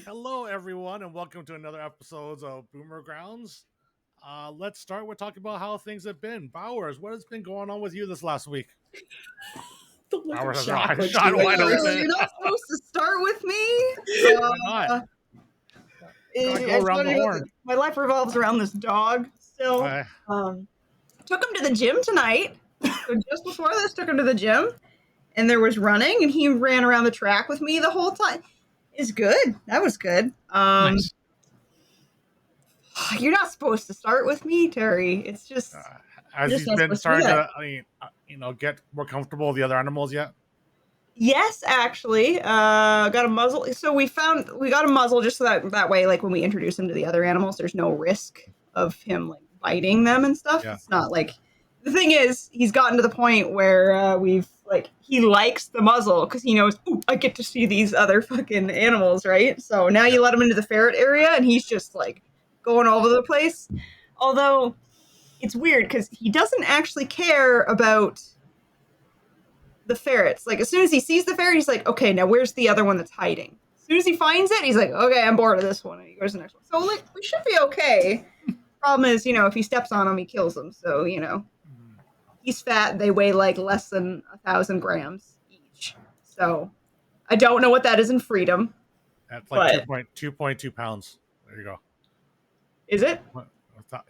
Hello, everyone, and welcome to another episode of Boomer Grounds. Let's start with talking about how things have been. Bowers, what has been going on with you this last week? The look Bowers of has her eyes shock shot wide open. You're not supposed to start with me. Why not? Gotta go around the horn. My life revolves around this dog. Still, Uh, took him to the gym tonight. So just before this, took him to the gym, and there was running, and he ran around the track with me the whole time. It's good. That was good. Nice. You're not supposed to start with me, Terry. It's just has Just he not been supposed to do starting to, get more comfortable with the other animals yet? yes, actually. Got a muzzle. So we got a muzzle just so that way, like when we introduce him to the other animals, there's no risk of him like biting them and stuff. Yeah. It's not like the thing is he's gotten to the point where he likes the muzzle because he knows, ooh, I get to see these other fucking animals, right? So now you let him into the ferret area and he's just like going all over the place. Although it's weird because he doesn't actually care about the ferrets. Like as soon as he sees the ferret, he's like, okay, now where's the other one that's hiding? As soon as he finds it, he's like, okay, I'm bored of this one. And he goes to the next one. So like we should be okay. Problem is, if he steps on them, he kills them. So, he's fat. They weigh like less than 1,000 grams each. So I don't know what that is in freedom. That's like 2.2 pounds. There you go. Is it?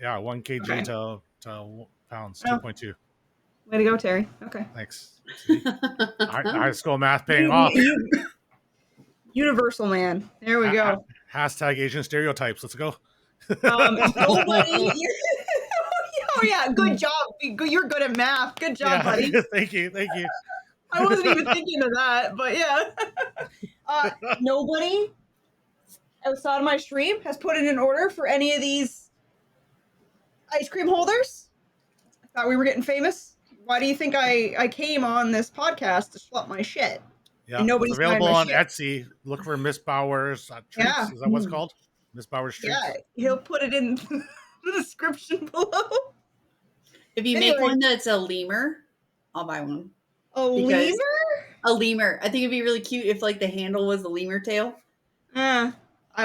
Yeah, 1 kg Okay. to pounds, Oh. 2.2. Way to go, Terry. Okay. Thanks. See? High school math paying off. Universal man. There we go. Hashtag Asian stereotypes. Let's go. Nobody. Oh yeah, good job. You're good at math. Good job, buddy. Thank you. I wasn't even thinking of that, but yeah. Nobody outside of my stream has put in an order for any of these ice cream holders. I thought we were getting famous. Why do you think I came on this podcast to schlep my shit? Yeah, And nobody's it's available buying my on shit. Etsy. Look for MissBowers Treats. Yeah. Is that what it's called? MissBowers Treats. Yeah, he'll put it in the description below. If you make one that's a lemur, I'll buy one. A lemur? A lemur. I think it'd be really cute if like the handle was a lemur tail. I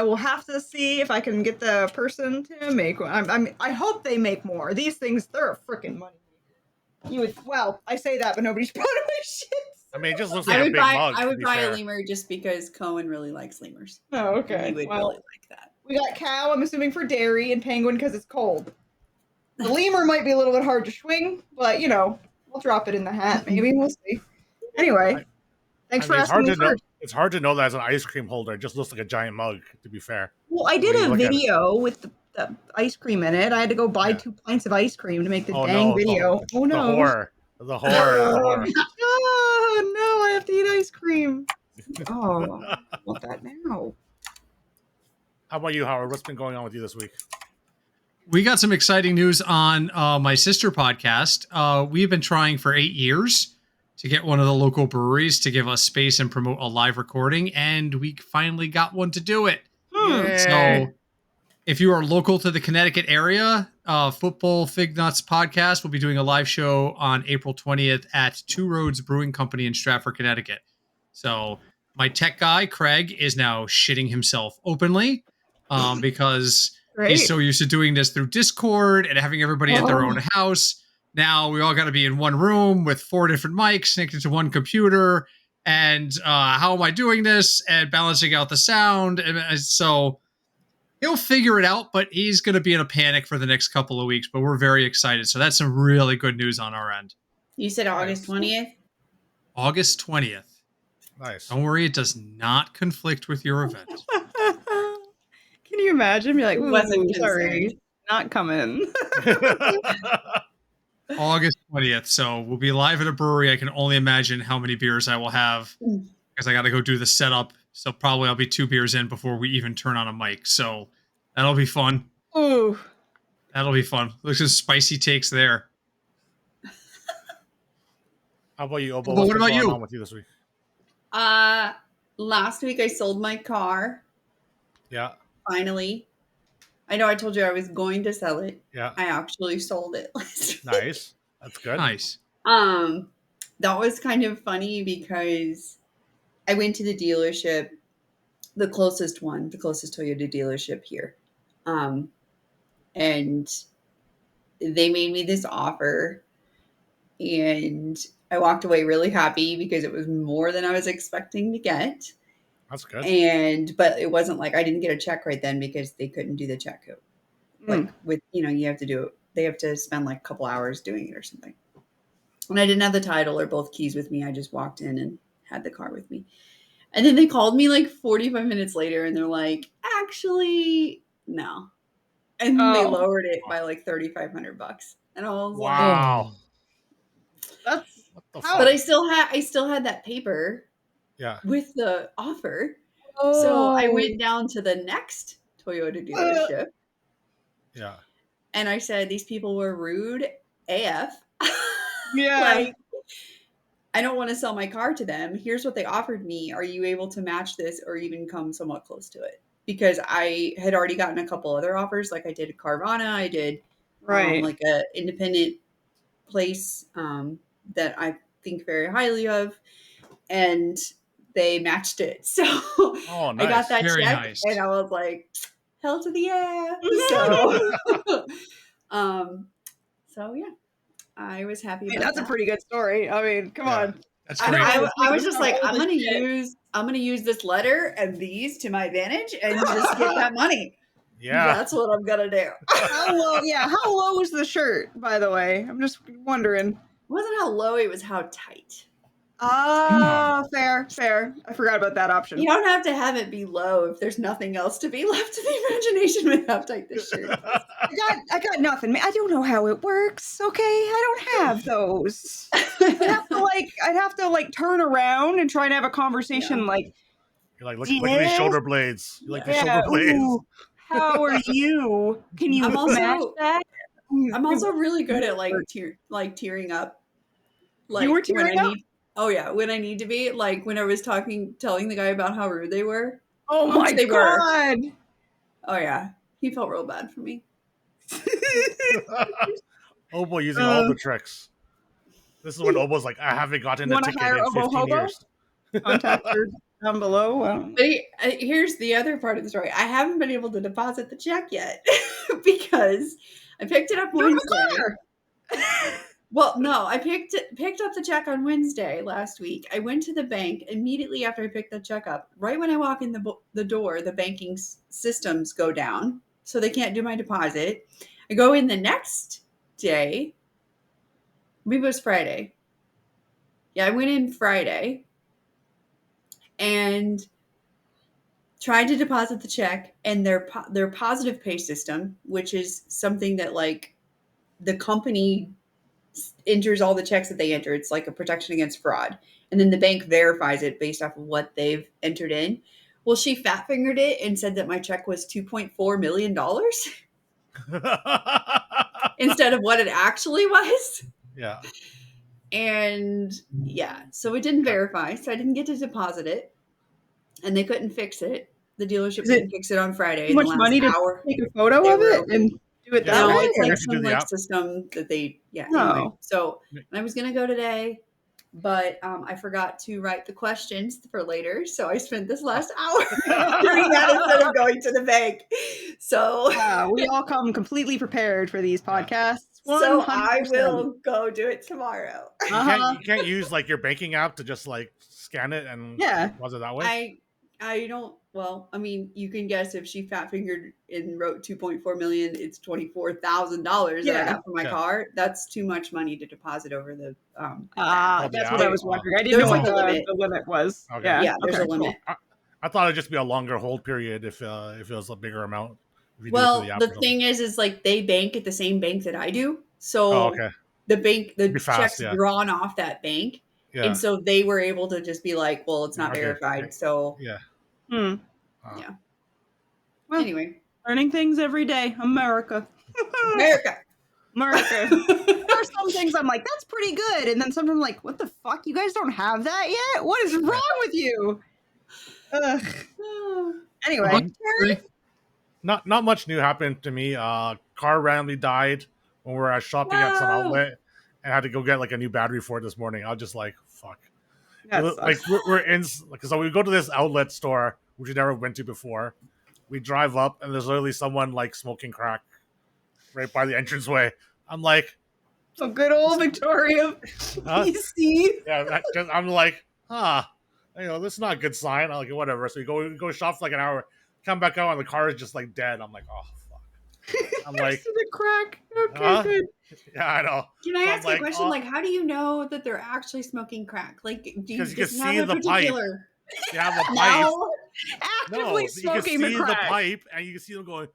will have to see if I can get the person to make one. I hope they make more. These things, they're a freaking money maker. I say that, but nobody's buying my shit. I mean, it just looks like a big mug. I would buy a lemur just because Cohen really likes lemurs. Oh, okay. He would really like that. We got cow, I'm assuming for dairy, and penguin because it's cold. The lemur might be a little bit hard to swing, but we'll drop it in the hat. Maybe we'll see. Anyway, thanks for asking me first. It's hard to know that as an ice cream holder. It just looks like a giant mug, to be fair. Well, I did a video with the ice cream in it. I had to go buy 2 pints of ice cream to make the video. Oh no! The horror. Oh no! I have to eat ice cream. Oh, I want that now. How about you, Howard? What's been going on with you this week? We got some exciting news on my sister podcast. We've been trying for 8 years to get one of the local breweries to give us space and promote a live recording, and we finally got one to do it. So if you are local to the Connecticut area, Football Fig Nuts Podcast will be doing a live show on April 20th at Two Roads Brewing Company in Stratford, Connecticut. So my tech guy, Craig, is now shitting himself openly because he's so used to doing this through Discord and having everybody at their own house. Now we all got to be in one room with 4 different mics connected to one computer. And how am I doing this? And balancing out the sound. And so he'll figure it out, but he's going to be in a panic for the next couple of weeks. But we're very excited. So that's some really good news on our end. You said August 20th? August 20th. Nice. Don't worry, it does not conflict with your event. Can you imagine? Be like, sorry, not coming. August 20th. So we'll be live at a brewery. I can only imagine how many beers I will have because I got to go do the setup. So probably I'll be 2 beers in before we even turn on a mic. So that'll be fun. Ooh. That'll be fun. Looks some spicy takes there. How about you, Obo? What about you? On with you this week? Last week I sold my car. Yeah. Finally. I know I told you I was going to sell it. Yeah. I actually sold it last week. Nice. That's good. Nice. That was kind of funny because I went to the dealership the closest Toyota dealership here. And they made me this offer, and I walked away really happy because it was more than I was expecting to get. That's good. But it wasn't like I didn't get a check right then because they couldn't do the check. Like with, you have to do it. They have to spend like a couple hours doing it or something. And I didn't have the title or both keys with me. I just walked in and had the car with me. And then they called me like 45 minutes later and they're like, actually, no. And they lowered it by like $3,500. And I was wow. That's What the but I still had that paper with the offer. So I went down to the next Toyota dealership. Yeah. And I said, these people were rude AF. Yeah. Like, I don't want to sell my car to them. Here's what they offered me. Are you able to match this or even come somewhat close to it? Because I had already gotten a couple other offers. Like I did a Carvana. I did like a independent place that I think very highly of. And they matched it. So nice. I got that Very check nice. and I was like, hell to the yeah. So yeah, I was happy about that's that. a pretty good story. I mean, come on. That's great. I was just like, I'm gonna use this letter and these to my advantage and just get that money. Yeah. That's what I'm gonna do. How low was the shirt, by the way? I'm just wondering. It wasn't how low, it was how tight. Fair. I forgot about that option. You don't have to have it be low if there's nothing else to be left to the imagination with how tight this shirt is. I got nothing. I don't know how it works. Okay, I don't have those. I'd have to turn around and try and have a conversation. You're like, look at these shoulder blades. You like the shoulder blades. Ooh, how are you? Can you match that? I'm also really good at tearing up. Like you were tearing up? Oh yeah, when I need to be, like when I was telling the guy about how rude they were. Oh my God. Oh yeah, he felt real bad for me. Obo using all the tricks. This is when Obo's like, I haven't gotten a ticket in 15 years. Contact her down below. But here's the other part of the story. I haven't been able to deposit the check yet because I picked it up Wednesday. Well, no, I picked up the check on Wednesday last week. I went to the bank immediately after I picked the check up. Right when I walk in the door, the banking systems go down, so they can't do my deposit. I go in the next day. Maybe it was Friday. Yeah, I went in Friday and tried to deposit the check, and their positive pay system, which is something that like the company enters all the checks that they enter. It's like a protection against fraud. And then the bank verifies it based off of what they've entered in. Well, she fat fingered it and said that my check was $2.4 million instead of what it actually was. Yeah. And yeah, so it didn't verify. So I didn't get to deposit it and they couldn't fix it. The dealership couldn't fix it on Friday. Too much money to take a photo of it and do it that way? It's like some system that they, anyway. So I was going to go today, but I forgot to write the questions for later. So I spent this last hour doing that instead of going to the bank. So we all come completely prepared for these podcasts. 100%. So I will go do it tomorrow. You can't use like your banking app to just like scan it and was it that way? I don't. Well, I mean, you can guess if she fat fingered and wrote 2.4 million, it's $24,000 that I got for my car. That's too much money to deposit over the. That's what I was wondering. I didn't know what the limit was. Okay. Yeah, there's a limit. Cool. I thought it'd just be a longer hold period if it was a bigger amount. Well, the thing is like they bank at the same bank that I do, so the check's drawn off that bank. Yeah. And so they were able to just be like, well, it's not verified. So Well, anyway, learning things every day. America. America. There are some things I'm like, that's pretty good. And then sometimes I'm like, what the fuck? You guys don't have that yet? What is wrong with you? Anyway. Not much new happened to me. Car randomly died when we were shopping at some outlet. And I had to go get like a new battery for it this morning. I was just like, fuck. Like we're in, like, so we go to this outlet store. which we never went to before. We drive up, and there's literally someone like smoking crack right by the entranceway. I'm like, So good old Victoria. Huh? You see? yeah, I'm like, this is not a good sign. I'm like, whatever. So we go shop for like an hour, come back out, and the car is just like dead. I'm like, oh fuck. I'm like, the crack. Okay, Huh? good. yeah, I know. Can I So ask I'm you a question? oh, Like, how do you know that they're actually smoking crack? Like, do you 'Cause you can just have see a the pipe. particular? they have the pipe. No. Actively you can smoking see the the crack. pipe, and you can see them going.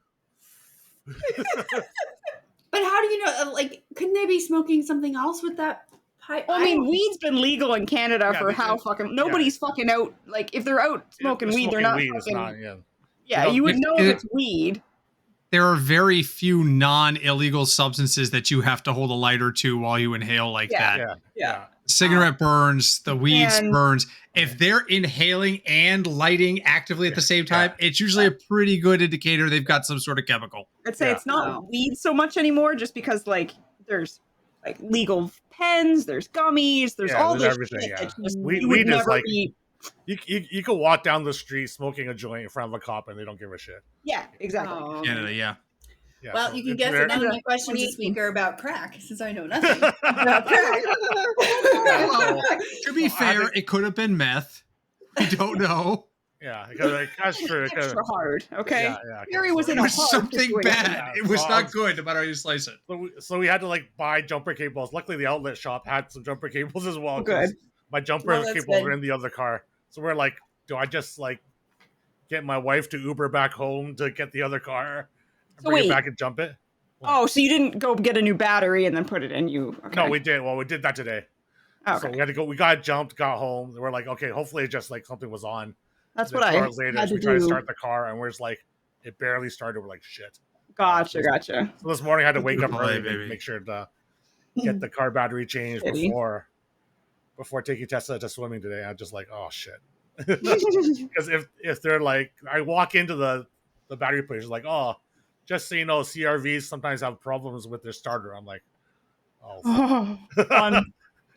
But how do you know? Like, couldn't they be smoking something else with that pipe? Well, I mean, weed's been legal in Canada Yeah, for they how can- fucking nobody's fucking out. Like, if they're out smoking weed, they're not weed. fucking. It's not. Yeah. Yeah, They don't- you would It- know it- if it's weed. There are very few non-illegal substances that you have to hold a lighter to while you inhale like Yeah. that. Yeah. Cigarette burns, the weeds And- burns. If they're inhaling and lighting actively at the same time, it's usually a pretty good indicator they've got some sort of chemical. I'd say Yeah. it's not Wow. weed so much anymore, just because like there's like legal pens, there's gummies, there's Yeah, all there's this everything, shit yeah. that just Weed- you would weed is never like- be. You can walk down the street smoking a joint in front of a cop, and they don't give a shit. Yeah, exactly. Oh, Canada, yeah. Yeah, well, so you can it's guess very- that none of my questions this week are about crack, since I know nothing about crack. Well, to be I fair, think- it could have been meth. We don't know. Yeah, because that's true. It Extra hard, okay? Yeah, Gary was so- in It a was hard something situation. bad. Yeah, It was so I not was- good, no matter how you slice it. So we had to like buy jumper cables. Luckily, the outlet shop had some jumper cables as well. Oh, good. 'cause My jumper Well, that's cables good. were in the other car, so we're like, do I just like get my wife to Uber back home to get the other car, and So bring it wait. back and jump it? Oh, so you didn't go get a new battery and then put it in you? Okay. No, we did. Well, we did that today. Okay. So we had to go. We got jumped, got home. We're like, okay, hopefully it just like something was on. That's Then what 2 I hours later, had so we to try to do. start the car, and we're just like, it barely started. We're like, shit. Gotcha. So this morning I had to wake up Good early boy, to baby. make sure to get the car battery changed Shitty. before taking Tessa to swimming today. I'm just like, oh shit. Because if they're like, I walk into the battery place, like, oh, just so you know, CRVs sometimes have problems with their starter. I'm like, oh, fuck. Oh, fun. Yeah.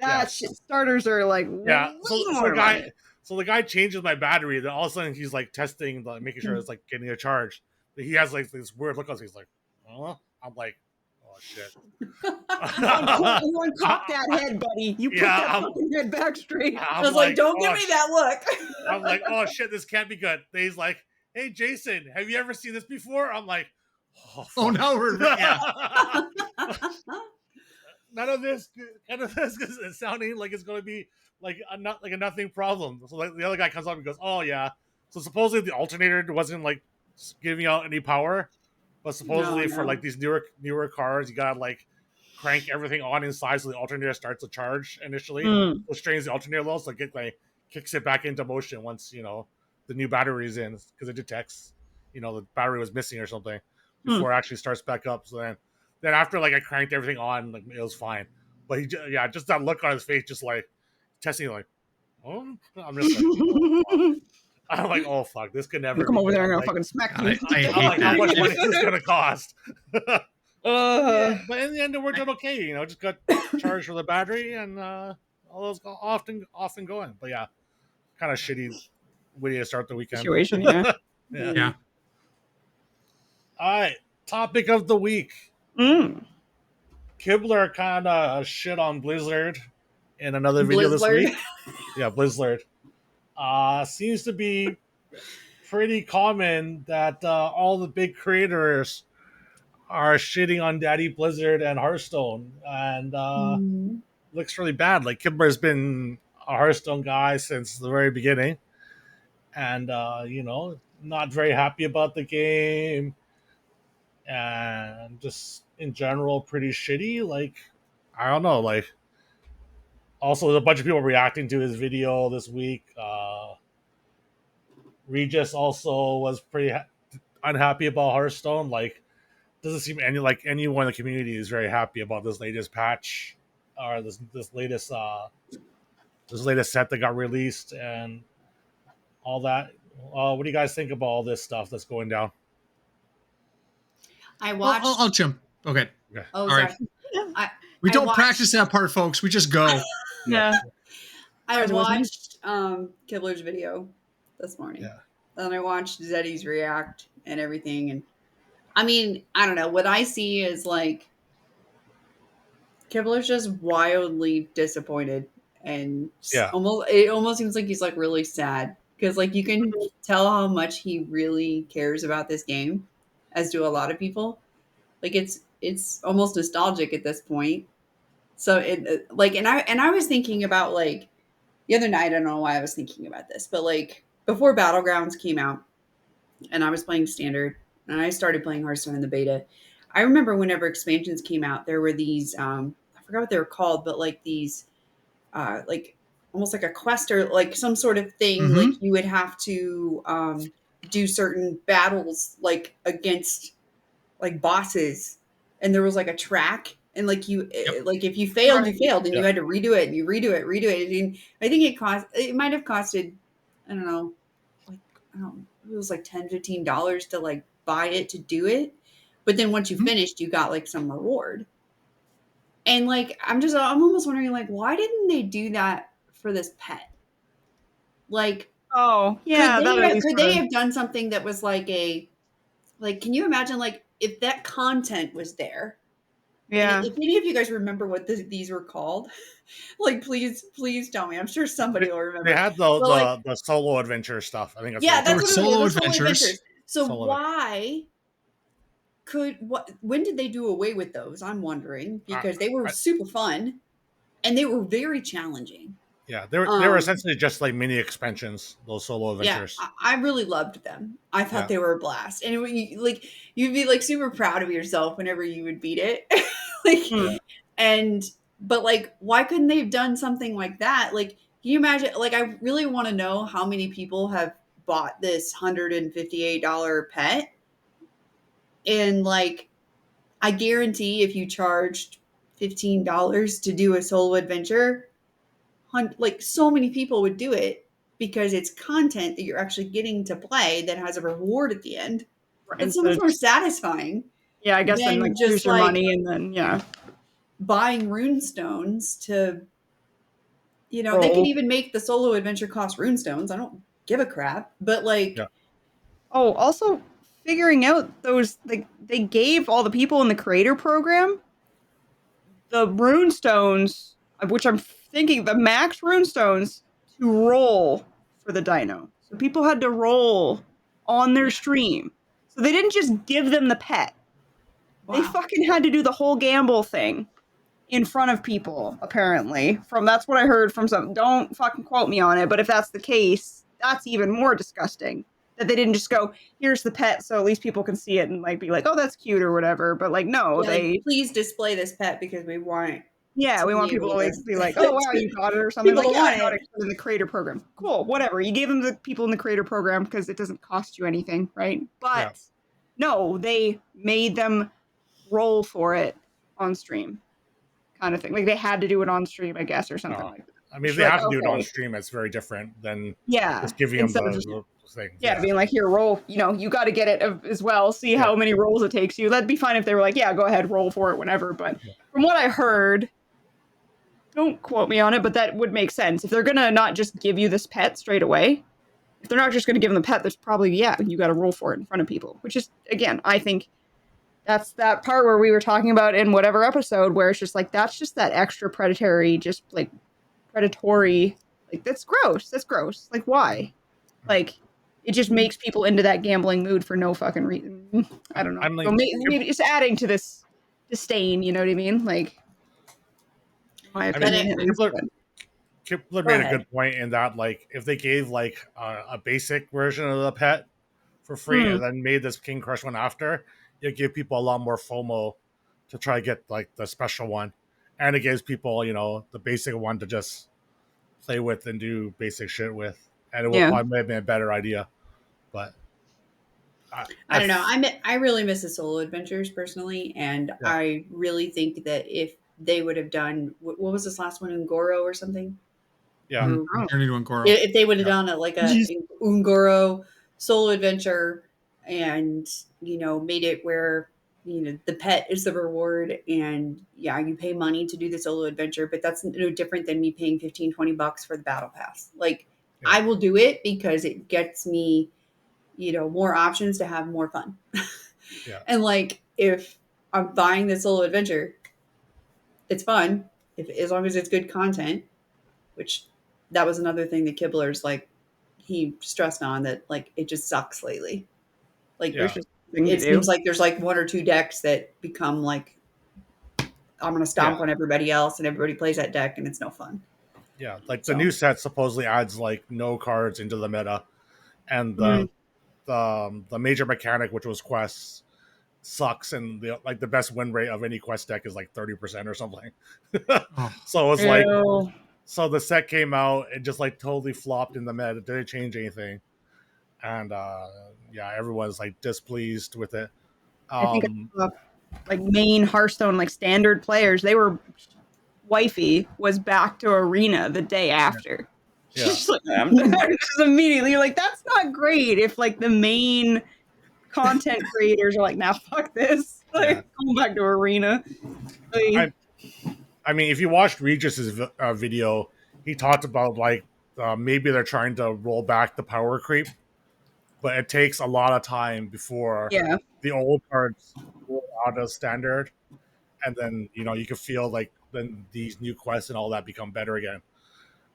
That shit, starters are like Yeah. way So more money. the guy changes my battery. Then all of a sudden he's like testing, like making sure it's like getting a charge. He has like this weird look on his face, like, huh? I'm like, oh shit. You uncock that head, buddy. You put Yeah, that I'm- fucking head back straight. I was like, don't give oh, me that look. I'm like, oh shit, this can't be good. Then he's like, hey Jason, have you ever seen this before? I'm like, oh, Oh, fuck. no, we're yeah. None of this is sounding like it's going to be like a nothing problem. So like the other guy comes up and goes, oh yeah. So supposedly the alternator wasn't like giving out any power, but supposedly for No. like these newer cars, you gotta like crank everything on inside so the alternator starts to charge initially. Mm. Which strains the alternator low, so it like kicks it back into motion once the new battery is in, because it detects the battery was missing or something before it actually starts back up. So then after like I cranked everything on, like it was fine. But just that look on his face, just like testing, like, oh, I'm just like, oh, fuck. I'm like, oh fuck, this could never You come be over there good. and I'll Like, fucking smack God, you. I I'm hate like, how that. much money is this gonna cost? Uh, But in the end, it worked out okay. Just got charged for the battery, and all those often going. But yeah, kind of shitty way to start the weekend. situation, yeah. Yeah. Yeah. All right, topic of the week. Mm. Kibler kind of shit on Blizzard in another video this Blizzard. week. Yeah, Blizzard. Seems to be pretty common that all the big creators are shitting on Daddy Blizzard and Hearthstone, and Mm. looks really bad. Like Kibler's been a Hearthstone guy since the very beginning, and not very happy about the game, and just in general pretty shitty. Like, I don't know. Like, also there's a bunch of people reacting to his video this week. Regis also was pretty unhappy about Hearthstone. Like, doesn't seem anyone in the community is very happy about this latest patch or this latest set that got released and all that. What do you guys think about all this stuff that's going down? I watched. I'll jump. Okay. Oh, All sorry. right. We I don't watched- practice that part, folks. We just go. Yeah. I Guys, it wasn't- watched Kibler's video this morning. Yeah. and I watched Zeddy's react and everything. And I mean, I don't know. What I see is like Kibler's just wildly disappointed, and Yeah. it almost seems like he's like really sad because like you can tell how much he really cares about this game, as do a lot of people. Like it's almost nostalgic at this point. So it like and I was thinking about like the other night. I don't know why I was thinking about this, but like before Battlegrounds came out, and I was playing standard, and I started playing Hearthstone in the beta. I remember whenever expansions came out, there were these I forgot what they were called, but like these like almost like a quest or like some sort of thing. Like you would have to do certain battles like against like bosses, and there was like a track. And like like if you failed, you failed, and you had to redo it, and you redo it. And I think it might have costed, I don't know, like I don't know, it was like $10-15 to like buy it to do it. But then once you finished, you got like some reward. And like I'm almost wondering like why didn't they do that for this pet? Like Oh, yeah, could they have done something that was like can you imagine like if that content was there? Yeah. And if any of you guys remember what these were called, like please tell me. I'm sure somebody will remember. They had the solo adventure stuff. I think that's yeah, that's what solo adventures. So why when did they do away with those? I'm wondering because they were super fun and they were very challenging. Yeah, they were essentially just like mini expansions. Those solo adventures. Yeah, I really loved them. I thought they were a blast, and you'd be like super proud of yourself whenever you would beat it. But like, why couldn't they have done something like that? Like, can you imagine? Like, I really want to know how many people have bought this $158 pet, and like, I guarantee if you charged $15 to do a solo adventure, like so many people would do it because it's content that you're actually getting to play that has a reward at the end. It's so much more satisfying. Yeah, I guess then like use your money and then buying runestones to they could even make the solo adventure cost runestones. I don't give a crap, but like also figuring out those like they gave all the people in the creator program the runestones, which I'm thinking the max runestones to roll for the dino. So people had to roll on their stream. So they didn't just give them the pet. Wow. They fucking had to do the whole gamble thing in front of people, apparently. That's what I heard from some. Don't fucking quote me on it, but if that's the case, that's even more disgusting. That they didn't just go, here's the pet, so at least people can see it and like be like, oh, that's cute or whatever. But like, no, like, please display this pet because we want it. Yeah, we want people to like, be like, oh wow, you got it or something. Like, yeah, I got it in the creator program. Cool, whatever. You gave them the people in the creator program because it doesn't cost you anything, right? But no, they made them roll for it on stream, kind of thing. Like they had to do it on stream, I guess, or something like that. I mean, if they have to do it on stream, it's very different than just giving them the thing. Yeah, being like, here, roll. You got to get it as well. See how many rolls it takes you. That'd be fine if they were like, yeah, go ahead, roll for it whenever. But from what I heard, don't quote me on it, but that would make sense. If they're going to not just give you this pet straight away, if they're not just going to give them the pet, there's probably, you got to roll for it in front of people. Which is, again, I think that's that part where we were talking about in whatever episode where it's just like, that's just that extra predatory, like, that's gross. Like, why? Like, it just makes people into that gambling mood for no fucking reason. I don't know. I'm like, so maybe it's adding to this disdain, you know what I mean? Like, my opinion. Kibler made a good point in that, like, if they gave like a basic version of the pet for free and then made this King Crush one after, it give people a lot more FOMO to try to get like the special one, and it gives people the basic one to just play with and do basic shit with, and it will probably make a better idea. But I don't know. I really miss the solo adventures personally, and I really think that if they would have done what was this last one, Ungoro or something? Yeah, Journey to Ungoro. If they would have done it like a Ungoro solo adventure, and made it where the pet is the reward, and you pay money to do the solo adventure, but that's no different than me paying $15-20 for the battle pass. Like I will do it because it gets me more options to have more fun. Yeah. And like, if I'm buying this little adventure, it's fun as long as it's good content, which that was another thing that Kibler's like, he stressed on that, like, it just sucks lately. Like, Yeah. it seems like there's like one or two decks that become like, I'm going to stomp on everybody else, and everybody plays that deck, and it's no fun. Yeah, like the new set supposedly adds like no cards into the meta, and the major mechanic, which was quests, sucks, and the best win rate of any quest deck is like 30% or something. So it was like, so the set came out, it just like totally flopped in the meta. It didn't change anything, and everyone's like displeased with it. I think like main Hearthstone, like standard players, they were wifey was back to arena the day after. Yeah. She's like, I'm just immediately like, that's not great. If like the main content creators are like, now fuck this, like going back to arena. Like, I mean, if you watched Regis's video, he talked about like maybe they're trying to roll back the power creep, but it takes a lot of time before the old cards roll out of standard, and then you can feel like then these new quests and all that become better again,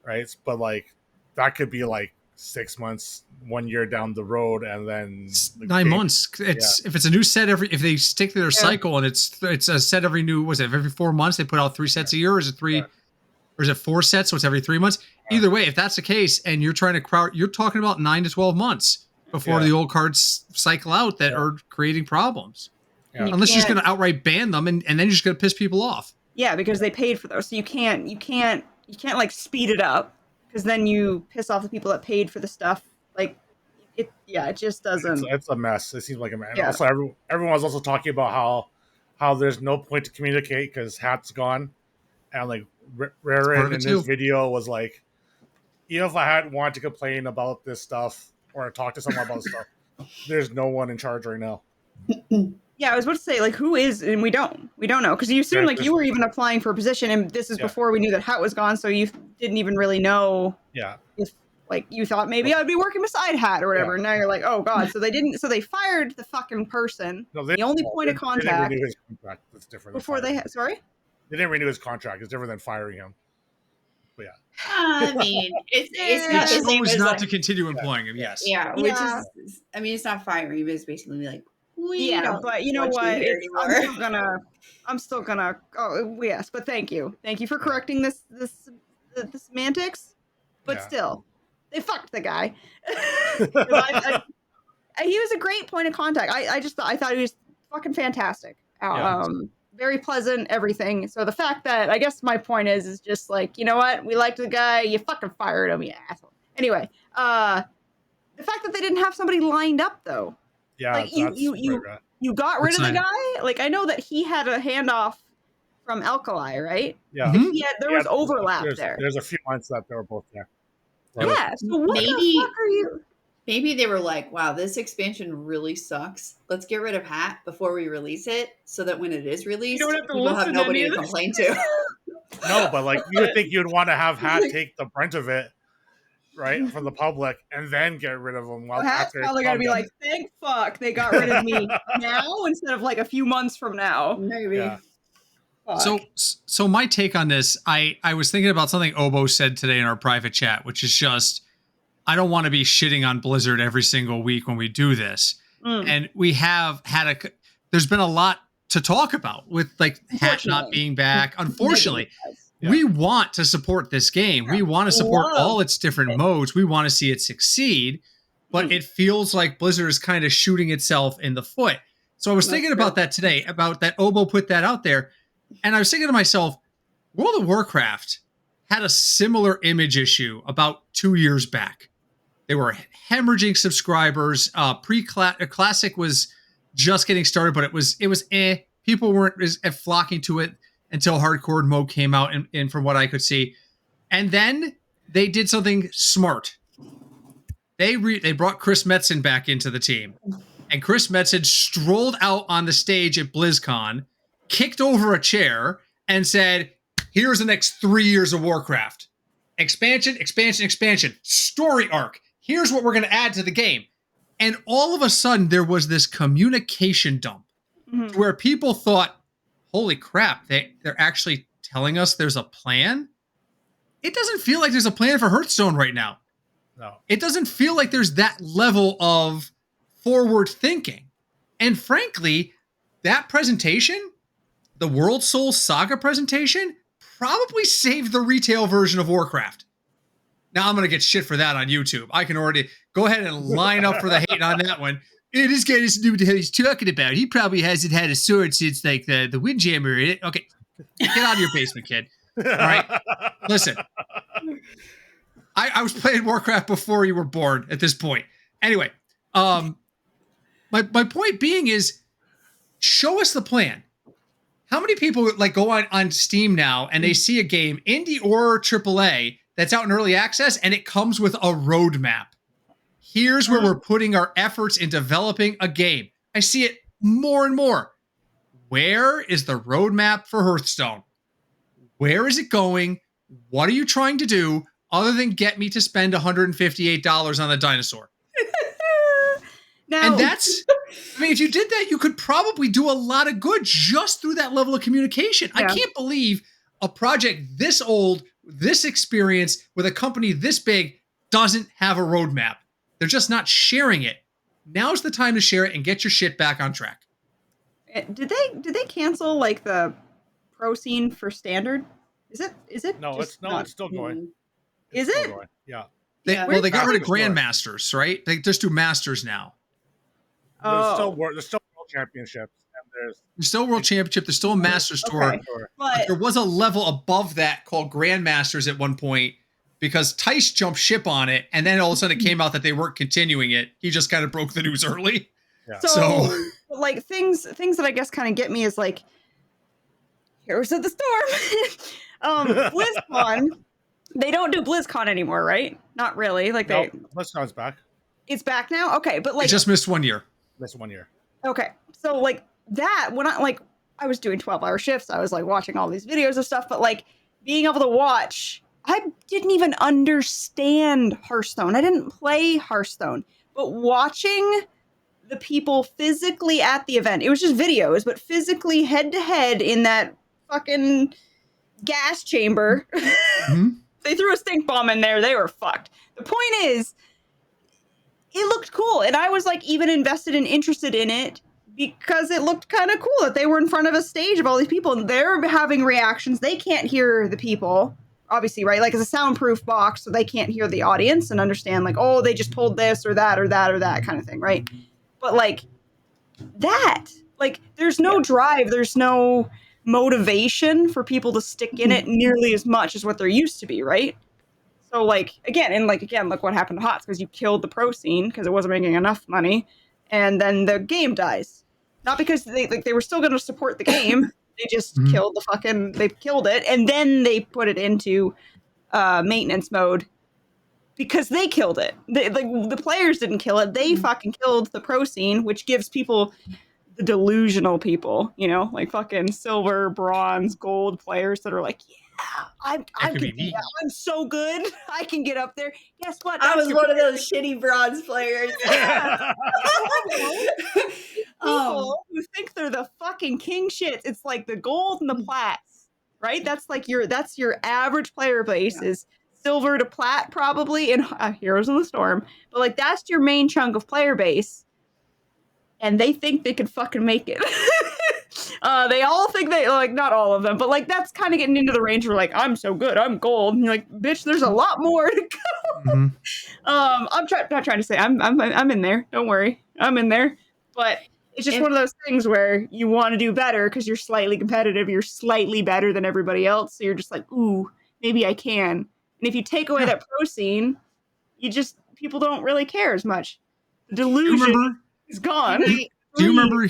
right? But like that could be like 6 months, 1 year down the road, and then 9 months. If it's a new set if they stick to their cycle, and it's a set every every 4 months they put out 3 sets a year, or is it 3 or is it 4 sets, so it's every 3 months? Either way, if that's the case, and you're trying to you're talking about 9 to 12 months before the old cards cycle out that are creating problems. Unless you're just going to outright ban them, and then you're just going to piss people off. Yeah, because they paid for those, so you can't like speed it up, because then you piss off the people that paid for the stuff. Like it just doesn't. It's a mess. It seems like a mess. Yeah. Also, everyone was also talking about how there's no point to communicate because Hat's gone, and like Rarran in this video was like, even if I had wanted to complain about this stuff or talk to someone about stuff, there's no one in charge right now. Yeah, I was about to say, like, who is, and we don't know, because you assume like you were even applying for a position, and this is before we knew that Hat was gone, so you didn't even really know. Yeah. If like you thought maybe I'd be working beside Hat or whatever, and now you're like, oh god, so they didn't, so they fired the fucking person. No, the only point of contact. They didn't renew his contract. That's different. Before they sorry. They didn't renew his contract. It's different than firing him. But yeah. I mean, it's not the same as not to continue employing him. Yes. Yeah, which is, I mean, it's not firing. It's basically like. But you know what? I'm still gonna. Oh yes, but thank you for correcting the semantics. But still, they fucked the guy. He was a great point of contact. I thought he was fucking fantastic. Very pleasant, everything. So the fact that, I guess my point is just like, you know what? We liked the guy. You fucking fired him, you asshole. Anyway, the fact that they didn't have somebody lined up though. Yeah, like you got rid of the guy. Like, I know that he had a handoff from Alkali, right? Yeah, there was overlap there. There's a few months that they were both there. Right? Yeah, so what the fuck are you? Maybe they were like, wow, this expansion really sucks. Let's get rid of Hat before we release it, so that when it is released, we'll have nobody to complain to. No, but like, you would think you'd want to have Hat take the brunt of it, right, from the public, and then get rid of him. Hat's probably gonna be like, thank fuck they got rid of me now instead of like a few months from now. Maybe. Yeah. So my take on this, I was thinking about something Obo said today in our private chat, which is just, I don't want to be shitting on Blizzard every single week when we do this. And we have had there's been a lot to talk about with like Hat not being back. Unfortunately, we want to support this game. We want to support all its different modes. We want to see it succeed, but it feels like Blizzard is kind of shooting itself in the foot. So I was thinking about that today, about that Obo put that out there. And I was thinking to myself, World of Warcraft had a similar image issue about 2 years back. They were hemorrhaging subscribers. Classic was just getting started, but it was people weren't as flocking to it until hardcore mode came out, and from what I could see. And then they did something smart. They brought Chris Metzen back into the team. And Chris Metzen strolled out on the stage at BlizzCon, kicked over a chair, and said, here's the next 3 years of Warcraft. Expansion, expansion, expansion. Story arc. Here's what we're going to add to the game. And all of a sudden, there was this communication dump where people thought, holy crap, they're actually telling us there's a plan? It doesn't feel like there's a plan for Hearthstone right now. No. It doesn't feel like there's that level of forward thinking. And frankly, that presentation, the World Soul Saga presentation, probably saved the retail version of Warcraft. Now I'm going to get shit for that on YouTube. I can already go ahead and line up for the hate on that one. This guy doesn't know what the hell he's talking about. He probably hasn't had a sword since like the Windjammer. Okay, get out of your basement, kid. All right, listen. I was playing Warcraft before you were born at this point. Anyway, my point being is, show us the plan. How many people like go on Steam now and they see a game, indie or AAA, that's out in early access and it comes with a roadmap? Here's where we're putting our efforts in developing a game. I see it more and more. Where is the roadmap for Hearthstone? Where is it going? What are you trying to do other than get me to spend $158 on a dinosaur? Now, And that's, I mean, if you did that, you could probably do a lot of good just through that level of communication. Yeah. I can't believe a project this old, this experienced, with a company this big doesn't have a roadmap. They're just not sharing it. Now's the time to share it and get your shit back on track. did they cancel like the pro scene for standard? Is it? No, just it's still going. Is It's still it? going. Yeah. They got rid of Sure. Grandmasters, right? They just do Masters now. There's Oh, still world championships, and There's still World Championship. There's still a Masters Tour. okay. Sure. But There was a level above that called Grandmasters at one point because Tice jumped ship on it, and then all of a sudden it came out that they weren't continuing it. He just kind of broke the news early. Yeah. so like things that I guess kind of get me is like Heroes of the Storm. BlizzCon. They don't do BlizzCon anymore, right? Not really. Like No, BlizzCon's back. it's back now. Okay, but It like just missed 1 year. Missed 1 year. okay, so like that when I was doing 12-hour shifts, I was like watching all these videos of stuff, but like being able to watch, I didn't even understand Hearthstone. I didn't play Hearthstone, but watching the people physically at the event, it was just videos, but physically head to head in that fucking gas chamber. Mhm. They threw a stink bomb in there. They were fucked. The point is, it looked cool. And I was like even invested and interested in it because it looked kind of cool that they were in front of a stage of all these people and they're having reactions. They can't hear the people, obviously, right? Like it's a soundproof box, so they can't hear the audience and understand like, oh, they just pulled this or that or that or that kind of thing, right? But like that, like there's no drive, there's no motivation for people to stick in it nearly as much as what there used to be, right? So like again, look what happened to HOTS because you killed the pro scene because it wasn't making enough money, and then the game dies. Not because they were still going to support the game, they just killed it, and then they put it into maintenance mode because they killed it. The players didn't kill it; they fucking killed the pro scene, which gives people. The delusional people, you know, like fucking silver, bronze, gold players that are like, yeah, I could be can me. do that. I'm so good. I can get up there. Guess what? I That's was your one of those shitty bronze players. people who think they're the fucking king shit. It's like the gold and the plats, right? That's your average player base is silver to plat probably in Heroes of the Storm, but like that's your main chunk of player base. And they think they could fucking make it. They all think they, like, not all of them, but, like, that's kind of getting into the range where, like, I'm so good, I'm gold. And you're like, bitch, there's a lot more to go. Mhm. I'm not trying to say I'm in there. Don't worry. I'm in there. But it's just one of those things where you want to do better because you're slightly competitive. You're slightly better than everybody else. So you're just like, ooh, maybe I can. And if you take away that pro scene, people don't really care as much. The delusion is gone. Do you remember?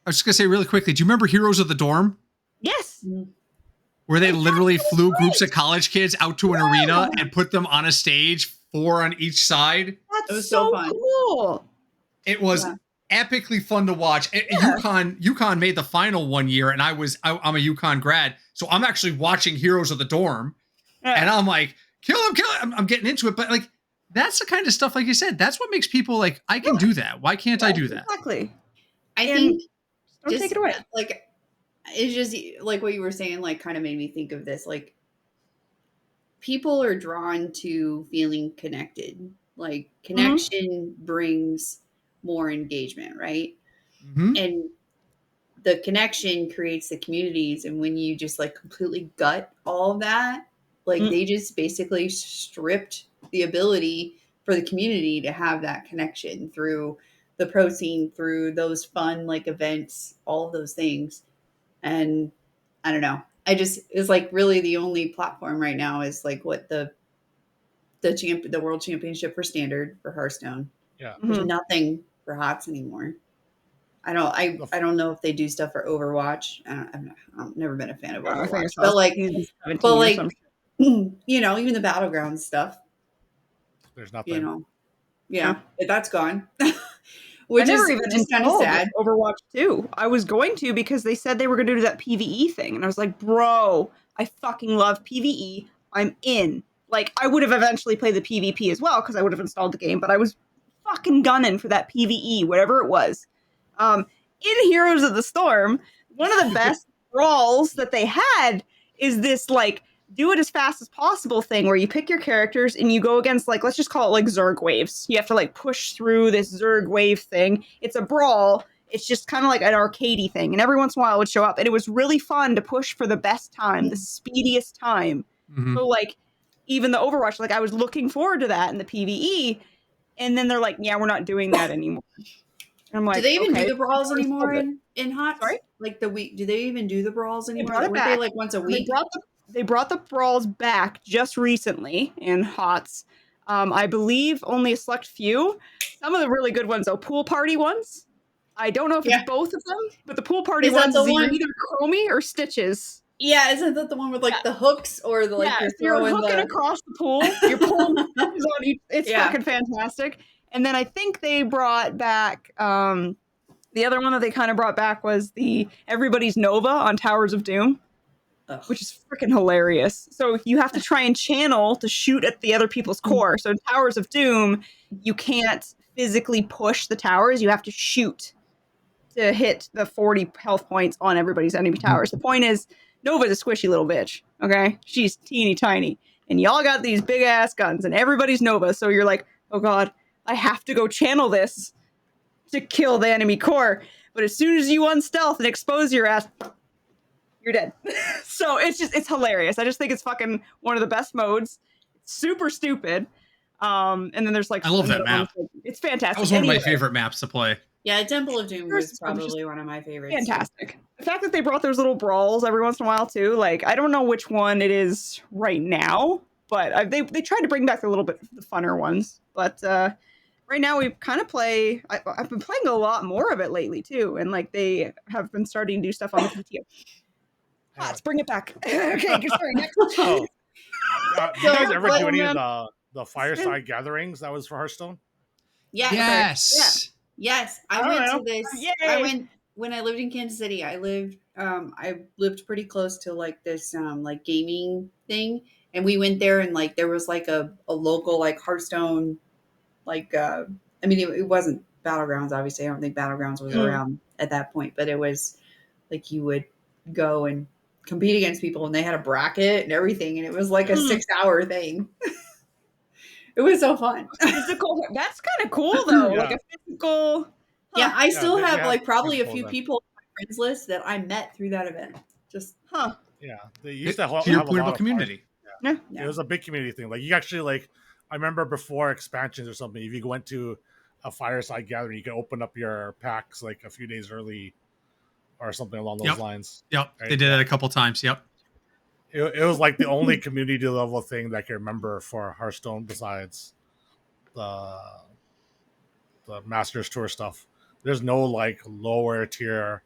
I was just gonna say really quickly. Do you remember Heroes of the Dorm, Yes. where they literally flew groups of college kids out to an arena and put them on a stage, 4 on each side? That's It was so so fun. cool. It was epically fun to watch. UConn made the final 1 year, and I'm a UConn grad, so I'm actually watching Heroes of the Dorm, and I'm like, kill him! I'm getting into it, but like that's the kind of stuff, like you said, that's what makes people like, I can do that. Why can't I do that? Exactly. I And think don't just take it away. like it's just like what you were saying, like kind of made me think of this. Like people are drawn to feeling connected. Like connection brings more engagement, right? Mhm. And the connection creates the communities. And when you just like completely gut all of that, like they just basically stripped the ability for the community to have that connection through the protein, through those fun like events, all of those things. And I don't know. I just it's like really the only platform right now is like what the world championship for standard for Hearthstone. Yeah. There's nothing for HOTS anymore. I don't know if they do stuff for Overwatch. I've never been a fan of I think I Overwatch, saw but like, season 17 but or like, some you know, even the battleground stuff, There's you nothing. know, yeah, Yeah. that's gone, I which never is even just kind of installed sad. Overwatch 2. I was going to because they said they were going to do that PvE thing. And I was like, bro, I fucking love PvE. I'm in. Like, I would have eventually played the PvP as well because I would have installed the game, but I was fucking gunning for that PvE, whatever it was. In Heroes of the Storm, one of the best brawls that they had is this, like, do it as fast as possible thing where you pick your characters and you go against, like, let's just call it like Zerg waves. You have to like push through this Zerg wave thing. It's a brawl. It's just kind of like an arcadey thing. And every once in a while it would show up. And it was really fun to push for the best time, the speediest time. Mhm. So like even the Overwatch, like I was looking forward to that in the PvE. And then they're like, yeah, we're not doing that anymore. And I'm like, Do they even okay. do the brawls anymore in HOTS? Sorry? Like the week? Do they even do the brawls They anymore? brought it Weren't they back. like once a week? They brought the brawls back just recently in HOTS. I believe only a select few. Some of the really good ones, though, pool party ones. I don't know if it's both of them, but the pool party Is that ones the is one? either Chromie or Stitches. Yeah, isn't that the one with like the hooks or the like Yeah, you're so you're throwing hooking the across the pool. You're pulling stitches on each. It's Yeah. fucking fantastic. And then I think they brought back the other one that they kind of brought back was the Everybody's Nova on Towers of Doom. Ugh. Which is freaking hilarious. So you have to try and channel to shoot at the other people's core. So in Towers of Doom, you can't physically push the towers. You have to shoot to hit the 40 health points on everybody's enemy towers. The point is, Nova's a squishy little bitch, okay? She's teeny tiny. And y'all got these big ass guns, and everybody's Nova. So you're like, oh god, I have to go channel this to kill the enemy core. But as soon as you unstealth and expose your ass, you're dead. So it's hilarious. I just think it's fucking one of the best modes. It's super stupid. And then there's like I love that map. It's fantastic. That was one of my favorite maps to play. Yeah, Temple of Doom was probably one of my favorites. Fantastic. The fact that they brought those little brawls every once in a while too, like I don't know which one it is right now, but they tried to bring back a little bit the funner ones. But right now we kind of play. I've been playing a lot more of it lately too, and like they have been starting to do stuff on the PTO. Let's bring it back. Okay, sorry. Next. Do you guys ever do any of the fireside gatherings that was for Hearthstone? Yeah. Yes. Yes. I went to this. Yay. I went when I lived in Kansas City. I lived pretty close to like this like gaming thing, and we went there and like there was like a local like Hearthstone like I mean it wasn't Battlegrounds, obviously. I don't think Battlegrounds was around at that point, but it was like you would go and compete against people, and they had a bracket and everything, and it was like a 6-hour thing. It was so fun. Physical. That's kind of cool though. Yeah. Like a physical. Yeah, I still have have like probably a few people people on my friends list that I met through that event. Just Yeah, they used to have To your a point lot about of community. fun. It was a big community thing. Like you actually like, I remember before expansions or something, if you went to a fireside gathering, you could open up your packs like a few days early or something along those lines. Yep, Right? they did it a couple times. Yep. It was like the only community level thing that I can remember for Hearthstone besides the Masters Tour stuff. There's no like lower tier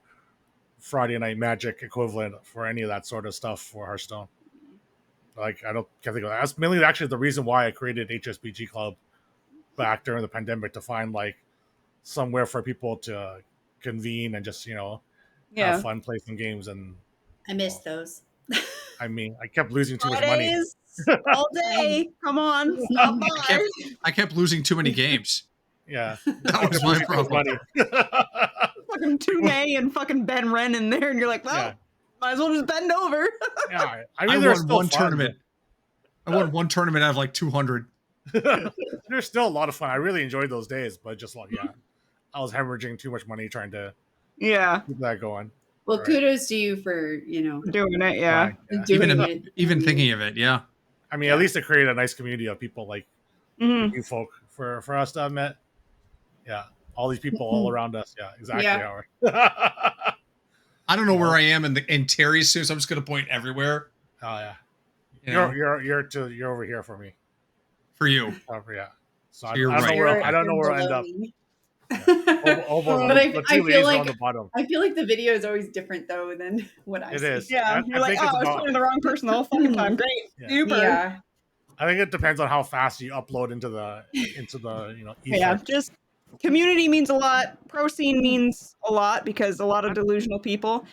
Friday Night Magic equivalent for any of that sort of stuff for Hearthstone. Like can't think of that. That's mainly actually the reason why I created HSBG Club back during the pandemic, to find like somewhere for people to convene and just have fun, play some games. And I missed those. I mean, I kept losing too much money. Fridays all day. Come on, stop by. I kept losing too many games. Yeah, That was my problem. Fucking Tune and fucking Ben Wren in there, and you're like, well, Yeah. might as well just bend over. Yeah, I mean, there's won still one fun, tournament. I won one tournament out of like 200. but there's still a lot of fun. I really enjoyed those days, but just like I was hemorrhaging too much money trying to keep that going. Well, Right. kudos to you for Doing it, yeah. doing Even thinking of it, yeah. I mean, at least it created a nice community of people like you folk for us to have met. Yeah, all these people all around us. Yeah, exactly. Yeah. I don't know where I am in Terry's soon, so I'm just gonna point everywhere. Oh yeah, you're over here for me. For you. Yeah. So you're I right. don't know where I'll end up. But I feel like on the bottom. I feel like the video is always different though than what I see. It is. Yeah, you're like, I was pointing the wrong person the whole fucking time. Great, super. Yeah. I think it depends on how fast you upload into the ether. Yeah, just community means a lot. Pro scene means a lot because a lot of delusional people.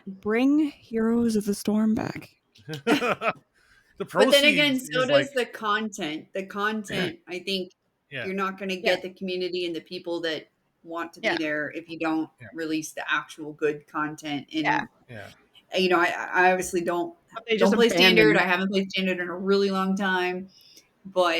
Bring Heroes of the Storm back. The pro But then scene again, is so does like, the content. The content, I think you're not going to get the community and the people that want to be there if you don't release the actual good content. And I obviously don't play Standard. I haven't played Standard in a really long time, but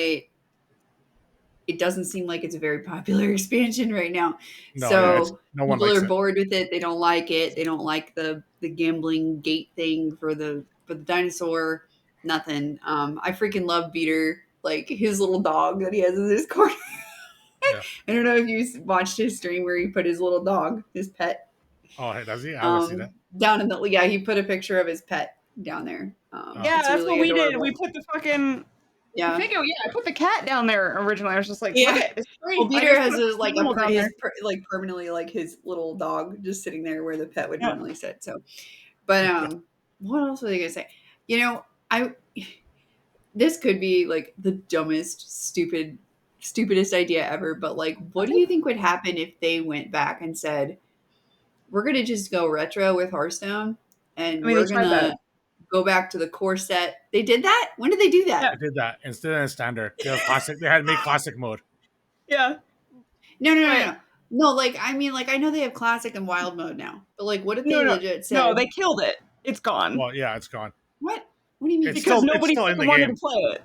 it doesn't seem like it's a very popular expansion right now. No one people are bored with it. They don't like it. They don't like the gambling gate thing for the dinosaur. Nothing. I freaking love Beater, like his little dog that he has in his corner. I don't know if you watched his stream where he put his little dog, his pet. Oh, does he? I haven't seen that. Down in he put a picture of his pet down there. That's really what we did. We put the fucking I put the cat down there originally. I was just like, it's great. Well, Beater has permanently like his little dog just sitting there where the pet would normally sit. So, but what else was I gonna say? This could be like the dumbest, stupidest idea ever, but like, what do you think would happen if they went back and said, we're going to just go retro with Hearthstone and we're going to go back to the core set? They did that? When did they do that? Yeah, they did that. Instead of standard, they had made classic mode. Yeah. No. No, like, I mean, like, I know they have classic and wild mode now, but like, what if they legit said? No, they killed it. It's gone. Well, yeah, it's gone. What? What do you mean? Because nobody wanted to play it.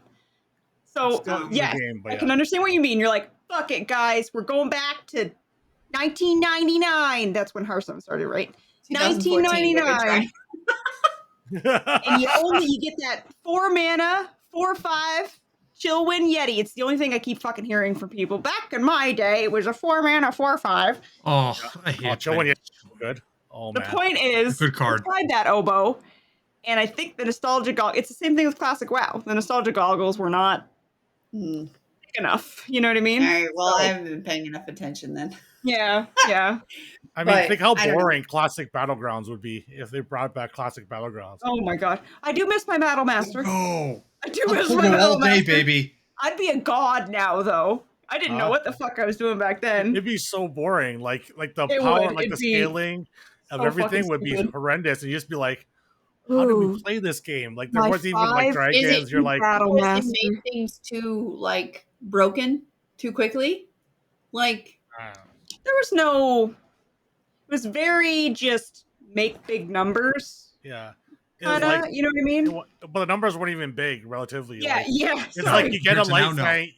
So, I can understand what you mean. You're like, fuck it, guys. We're going back to 1999. That's when Hearthstone started, right? 1999. And you get that 4-mana, 4/5 Chillwind Yeti. It's the only thing I keep fucking hearing from people. Back in my day, it was a 4-mana, 4/5. Oh, I hate Chillwind Yeti. Good. Oh, man. The point is, good card. I tried that oboe, and I think the nostalgia goggles. It's the same thing with Classic WoW. The nostalgia goggles were not big enough. You know what I mean? All right. Well, I haven't been paying enough attention then. Yeah. I mean, think how boring Classic Battlegrounds would be if they brought back Classic Battlegrounds. Oh my god, I do miss my Battle Master. Oh, I do miss my Battle Master. All day, baby. I'd be a god now, though. I didn't know what the fuck I was doing back then. It'd be so boring. Like the power, like the scaling of everything would be horrendous, and you just be like, how do we play this game? Like there wasn't even like dragons. You're like, it made things too like broken too quickly. Like there was no. It was very just make big numbers. Yeah. Kinda, like, you know what I mean? But the numbers weren't even big relatively. Yeah, It's like you get a light tank,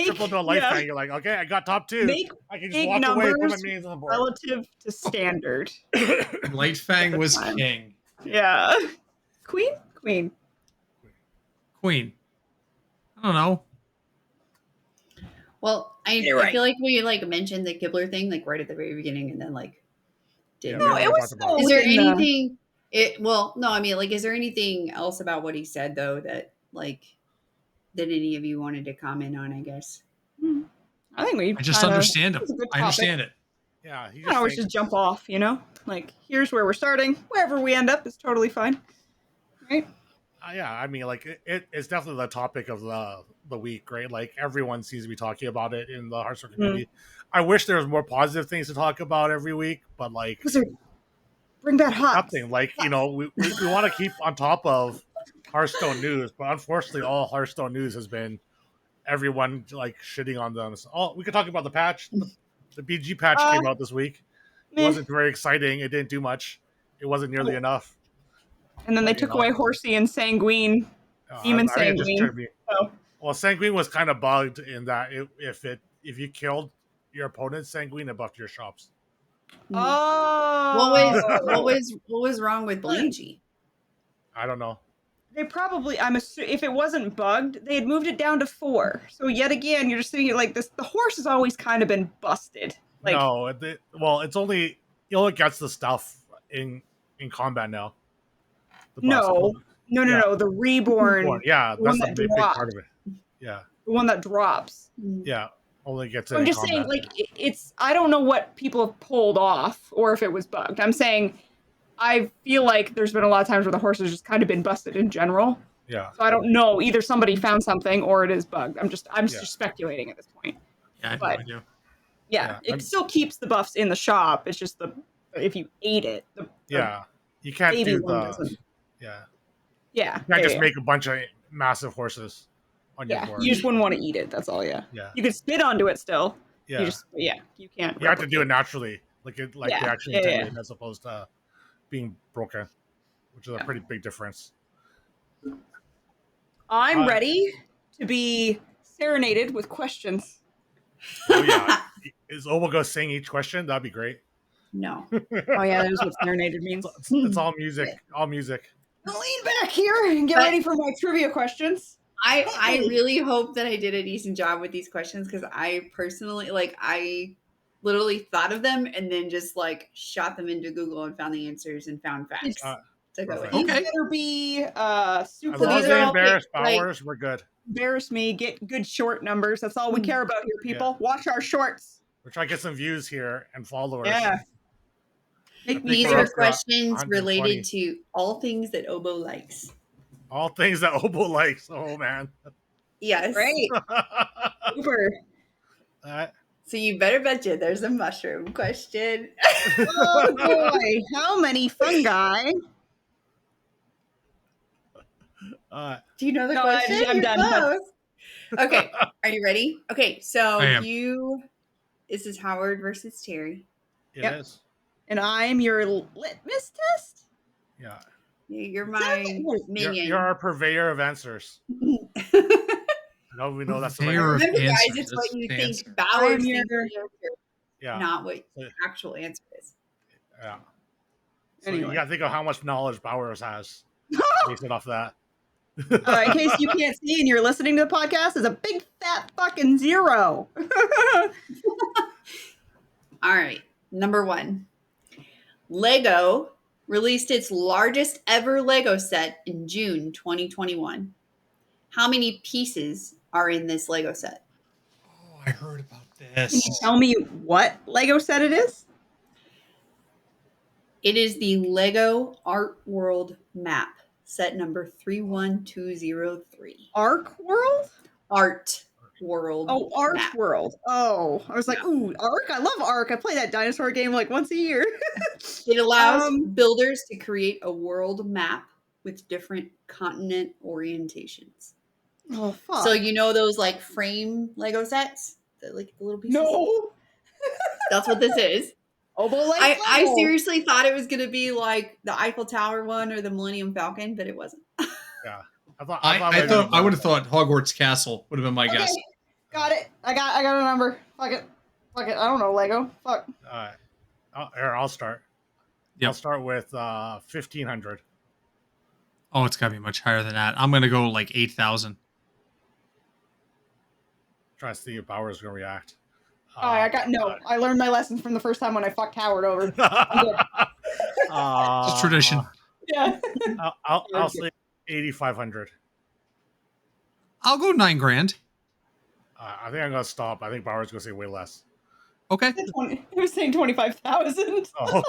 triple to a light tank, you're like, okay, I got top 2. I can just walk away from my minions on the board. Relative to standard. Light Fang was king. Yeah. Queen. I don't know. Well, I feel like we like mentioned the Kibler thing like right at the very beginning, and then like didn't. No, it was. Is there anything? Is there anything else about what he said though that any of you wanted to comment on? I guess. I think I just understand him. I understand it. Yeah, I always just jump off. You know, like here's where we're starting. Wherever we end up is totally fine. Right. Yeah, I mean, like it's definitely the topic of the week, right? Like everyone seems to be talking about it in the Hearthstone community. I wish there was more positive things to talk about every week, but like bring that hot. Nothing. Like we want to keep on top of Hearthstone news, but unfortunately, all Hearthstone news has been everyone like shitting on them. So, we could talk about the patch. The BG patch came out this week. It wasn't very exciting. It didn't do much. It wasn't nearly enough. And then they took away Horsey and Sanguine. Demon I think it just Sanguine. turned me. Oh. Well, Sanguine was kind of bugged in that if you killed your opponent's Sanguine, it buffed your shops. Oh. What was wrong with Blangy? I don't know. They probably, if it wasn't bugged, they had moved it down to 4. So yet again, you're just sitting here like this. The horse has always kind of been busted. Like, No, it's only gets the stuff in combat now. No. The reborn. Yeah, that's a big part of it. Yeah, the one that drops. Yeah, only gets. I'm just saying, like, it's. I don't know what people have pulled off, or if it was bugged. I'm saying, I feel like there's been a lot of times where the horse has just kind of been busted in general. Yeah. So I don't know. Either somebody found something, or it is bugged. I'm just speculating at this point. Yeah, I have no idea. Yeah, it still keeps the buffs in the shop. It's just if you ate it. You can't do the. Yeah. You can't just make a bunch of massive horses on your board. You just wouldn't want to eat it. That's all. Yeah. You could spit onto it still. Yeah. You can't. You have to do it naturally, they actually intended, as opposed to being broken, which is a pretty big difference. I'm ready to be serenaded with questions. Oh yeah, is Obo go sing each question? That'd be great. No. Oh yeah, that is what serenaded means. It's all music. All music. I'll lean back here and get ready for my trivia questions. I really hope that I did a decent job with these questions, because I personally, I literally thought of them and then just shot them into Google and found the answers and found facts. These better be super. As long as they embarrass Bowers, we're good. Embarrass me, get good short numbers. That's all we care about here, people. Watch our shorts. We're trying to get some views here and followers. Yeah. These are questions related to all things that Obo likes. All things that Obo likes. Oh man. Yes. Great. Super. So you better bet you there's a mushroom question. Oh boy. How many fungi? Do you know the question? I'm done. Okay. Are you ready? Okay. So this is Howard versus Terry. It is. And I'm your litmus test? Yeah. You're my minion. You're our purveyor of answers. No, we know that's the right Remember, guys, it's what you think Bowers thinks the answer, not what the actual answer is. Yeah. So you gotta think of how much knowledge Bowers has. Based it off that. In case you can't see and you're listening to the podcast, it's a big fat fucking 0. All right. Number 1. Lego released its largest ever Lego set in June 2021. How many pieces are in this Lego set? Oh, I heard about this. Can you tell me what Lego set it is? It is the Lego Art World map, set number 31203. Ark World? Art World. Oh, Art map. World. Oh, I was like, ooh, Ark? I love Ark. I play that dinosaur game once a year. It allows builders to create a world map with different continent orientations. Oh, fuck. So you know those frame Lego sets? The little pieces? No. That's what this is. I seriously thought it was going to be like the Eiffel Tower one or the Millennium Falcon, but it wasn't. Yeah. I would have thought Hogwarts Castle would have been my guess. Got it. I got a number. Fuck it. I don't know Lego. Fuck. All right. I'll start. Yep. I'll start with 1,500. Oh, it's got to be much higher than that. I'm going to go 8,000. Try to see if Bowers going to react. I learned my lessons from the first time when I fucked Howard over. It's tradition. Yeah. I'll say 8,500. I'll go $9,000. I think I'm going to stop. I think Bowers going to say way less. Okay. He was saying 25,000. Oh.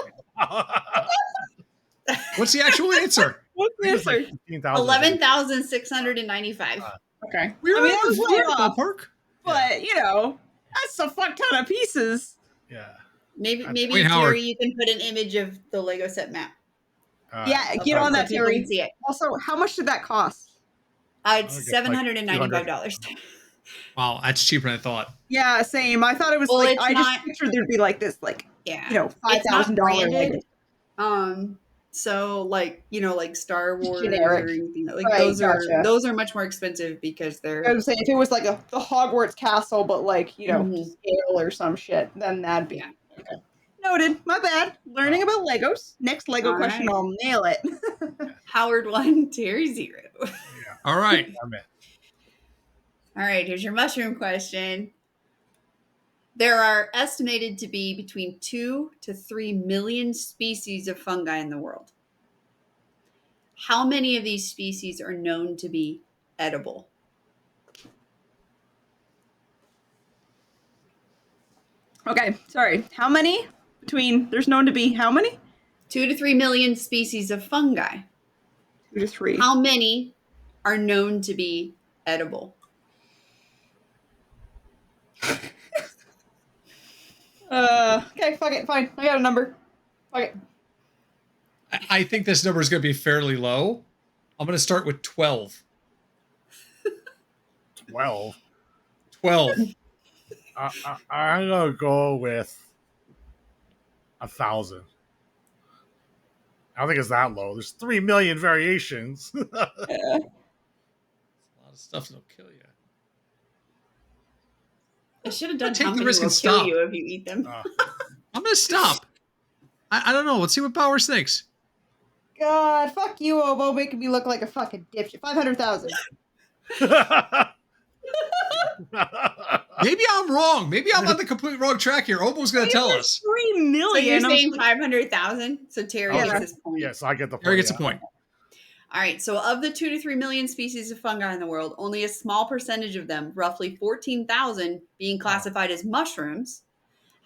What's the actual answer? What's the answer? 11,695. Okay. We were that was way off. Ballpark. But, that's a fuck ton of pieces. Yeah. Maybe Wait, Terry, Howard. you can put an image of the Lego set map. Yeah, get Okay, on so that, people Terry. can see it. Also, how much did that cost? It's Okay, like $795. Wow, that's cheaper than I thought. Yeah, same. I thought it was Well, like it's I just not- pictured there'd be like this, like Yeah, $5,000. it's not branded. So like like Star Wars generic. or anything like Right, gotcha. those are much more expensive because they're. I would say if it was like the Hogwarts castle, but like to Mhm. scale or some shit, then that'd be Yeah. okay. Noted. My bad. Learning about Legos. Next Lego All question, right. I'll nail it. Howard 1, Terry 0. Yeah. All right. I'm in. All right, here's your mushroom question. There are estimated to be between 2 to 3 million species of fungi in the world. How many of these species are known to be edible? Okay, sorry. How many? There's known to be how many? 2 to 3 million species of fungi. 2 to 3. How many are known to be edible? Okay, fuck it, fine. I got a number. Fuck it. I think this number is going to be fairly low. I'm going to start with 12. 12. 12. I'm gonna go with 1,000. I don't think it's that low. There's 3 million variations. Yeah. A lot of stuff that'll kill you. I should have done Take how the many risk will and kill stop. you if you eat them. I'm going to stop. I don't know. Let's see what Bowers thinks. God, fuck you, Obo, making me look like a fucking dipshit. 500,000. Maybe I'm wrong. Maybe I'm on the complete wrong track here. Obo's going to tell us. 3 So million. you're saying 500,000? So Terry Yeah. gets his point. Yes, I get the point. Harry gets yeah. a point. All right. So of the 2 to 3 million species of fungi in the world, only a small percentage of them, roughly 14,000, being classified as mushrooms.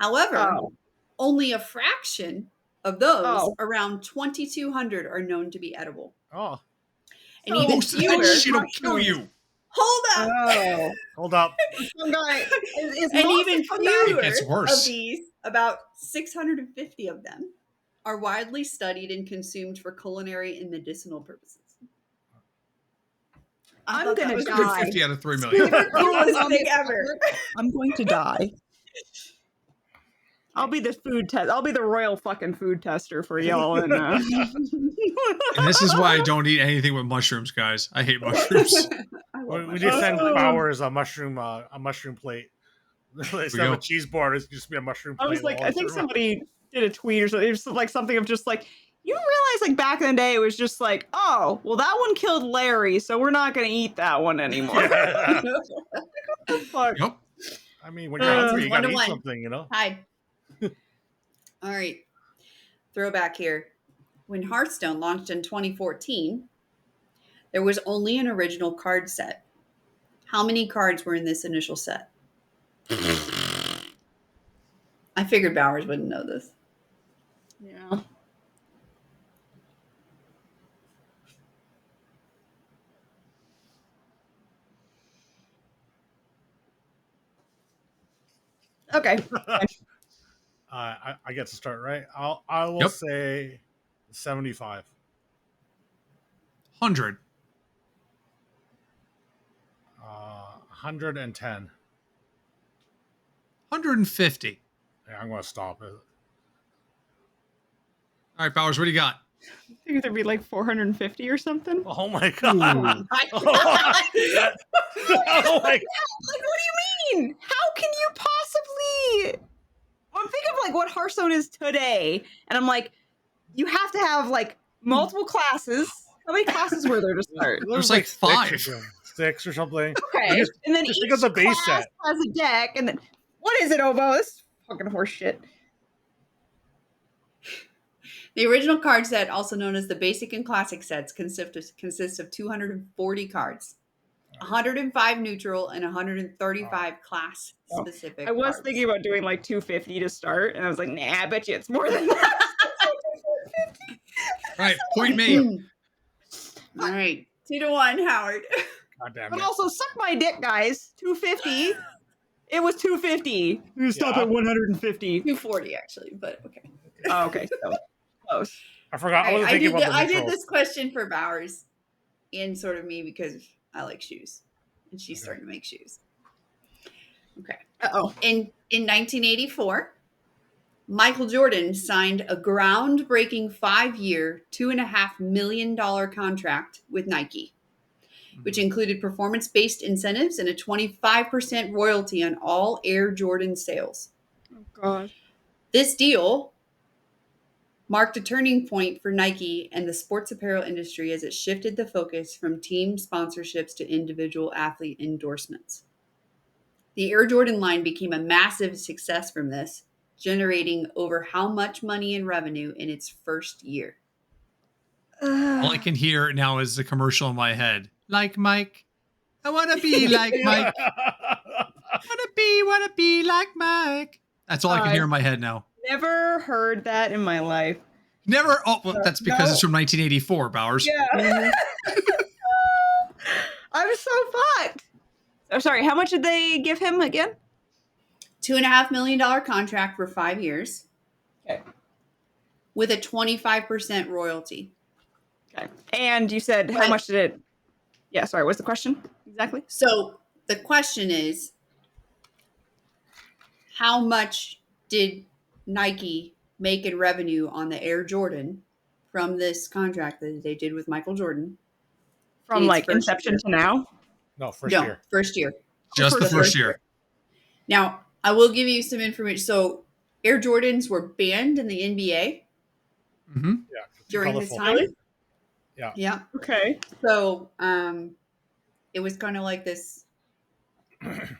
However, only a fraction of those, around 2,200, are known to be edible. Oh, And even Most of fewer. that shit will kill you. Hold up. hold up. Fungi. And even fewer It gets worse. of these, about 650 of them, are widely studied and consumed for culinary and medicinal purposes. I I'm thought that gonna was Good die. 50 out of 3 million. the coolest thing ever. I'm going to die. I'll be the food test. I'll be the royal fucking food tester for y'all. And And this is why I don't eat anything with mushrooms, guys. I hate mushrooms. We just send Bowers a mushroom plate. Instead of a cheese board, it's just be a mushroom plate. I was like, with all I think this- somebody did a tweet or something. It was like something of just like, you realize like back in the day, it was just like, oh, well, that one killed Larry, so we're not going to eat that one anymore. Yeah. What the fuck? Yep. I mean, when you're hungry, you gotta 1 to eat 1. something, you know? Hide. All right. Throwback here. When Hearthstone launched in 2014, there was only an original card set. How many cards were in this initial set? I figured Bowers wouldn't know this. Yeah. Okay. I get to start, right? I will Yep. say 75. 100. 110. 150. Yeah, I'm gonna stop it. All right, Bowers, what do you got? I think there'd be like 450 or something. Oh my god! Ooh. Oh my! Like, what do you mean? How can you possibly? I'm thinking of like what Hearthstone is today, and I'm like, you have to have like multiple classes. How many classes were there to start? There's like 5. six or something. Okay, Just- and then just each think of the base class set. has a deck, and then what is it, Obo? This is fucking horse shit. The original card set, also known as the basic and classic sets, consists of 240 cards, 105 neutral, and 135 class specific. I was cards. thinking about doing like 250 to start, and I was like, nah, I bet you it's more than that. All right, point me. All right, 2 to 1, Howard. God damn But it! also, suck my dick, guys. 250. It was 250. We stop Yeah. at 150. 240 actually, but okay. Oh, okay. So close. I forgot. I All wasn't right, thinking about the I did neutral. this question for Bowers and sort of me because I like shoes. And she's Okay. starting to make shoes. Okay. Uh-oh. In 1984, Michael Jordan signed a groundbreaking 5-year, $2.5 million contract with Nike, which included performance-based incentives and a 25% royalty on all Air Jordan sales. Oh, God. This deal marked a turning point for Nike and the sports apparel industry as it shifted the focus from team sponsorships to individual athlete endorsements. The Air Jordan line became a massive success from this, generating over how much money in revenue in its first year? All I can hear now is the commercial in my head. Like Mike. I want to be like Mike. Want to be like Mike. That's all I can hear in my head now. Never heard that in my life. Never. Oh, well, that's because it's from 1984, Bowers. Yeah. I'm so fucked. Oh, sorry. How much did they give him again? $2.5 million contract for 5 years. Okay. With a 25% royalty. Okay. And you said how much did it? Yeah. Sorry. What's the question exactly? So the question is, how much did Nike make in revenue on the Air Jordan from this contract that they did with Michael Jordan? From like inception to now? No, first year. First year. Just the first year. Now, I will give you some information. So Air Jordans were banned in the NBA Mm-hmm. during this colorful. time. Yeah. Yeah. Okay. So it was kind of like this. It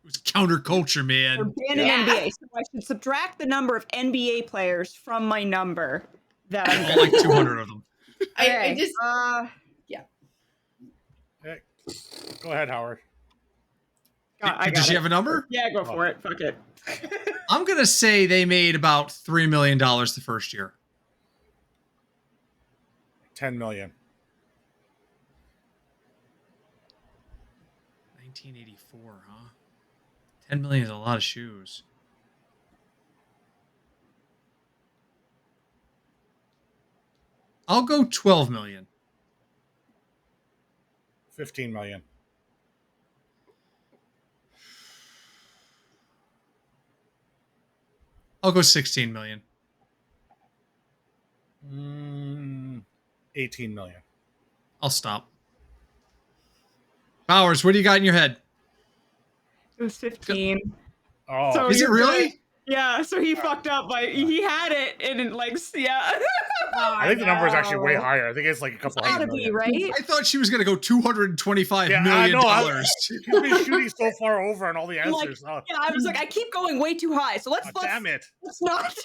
was counterculture, We're man. banning Yeah. NBA, so I should subtract the number of NBA players from my number that I'm All like 200 of them. I just Hey, go ahead, Howard. Does she have a number? Yeah, go for it. Fuck it. I'm going to say they made about $3 million the first year. 10 million. 1984, huh? 10 million is a lot of shoes. I'll go 12 million. 15 million. I'll go 16 million. 18 million. I'll stop. Bowers, what do you got in your head? It was 15. Oh, So Is it you're really? good. Yeah, so he fucked up by he had it and it like yeah. I think the number is actually way higher. I think it's like a couple It's gotta hundred be, million. right? I thought she was going to go $225 Yeah, I million. know. She's been shooting so far over on all the Like, answers. Oh, yeah, I was like, I keep going way too high, so let's damn it. let's not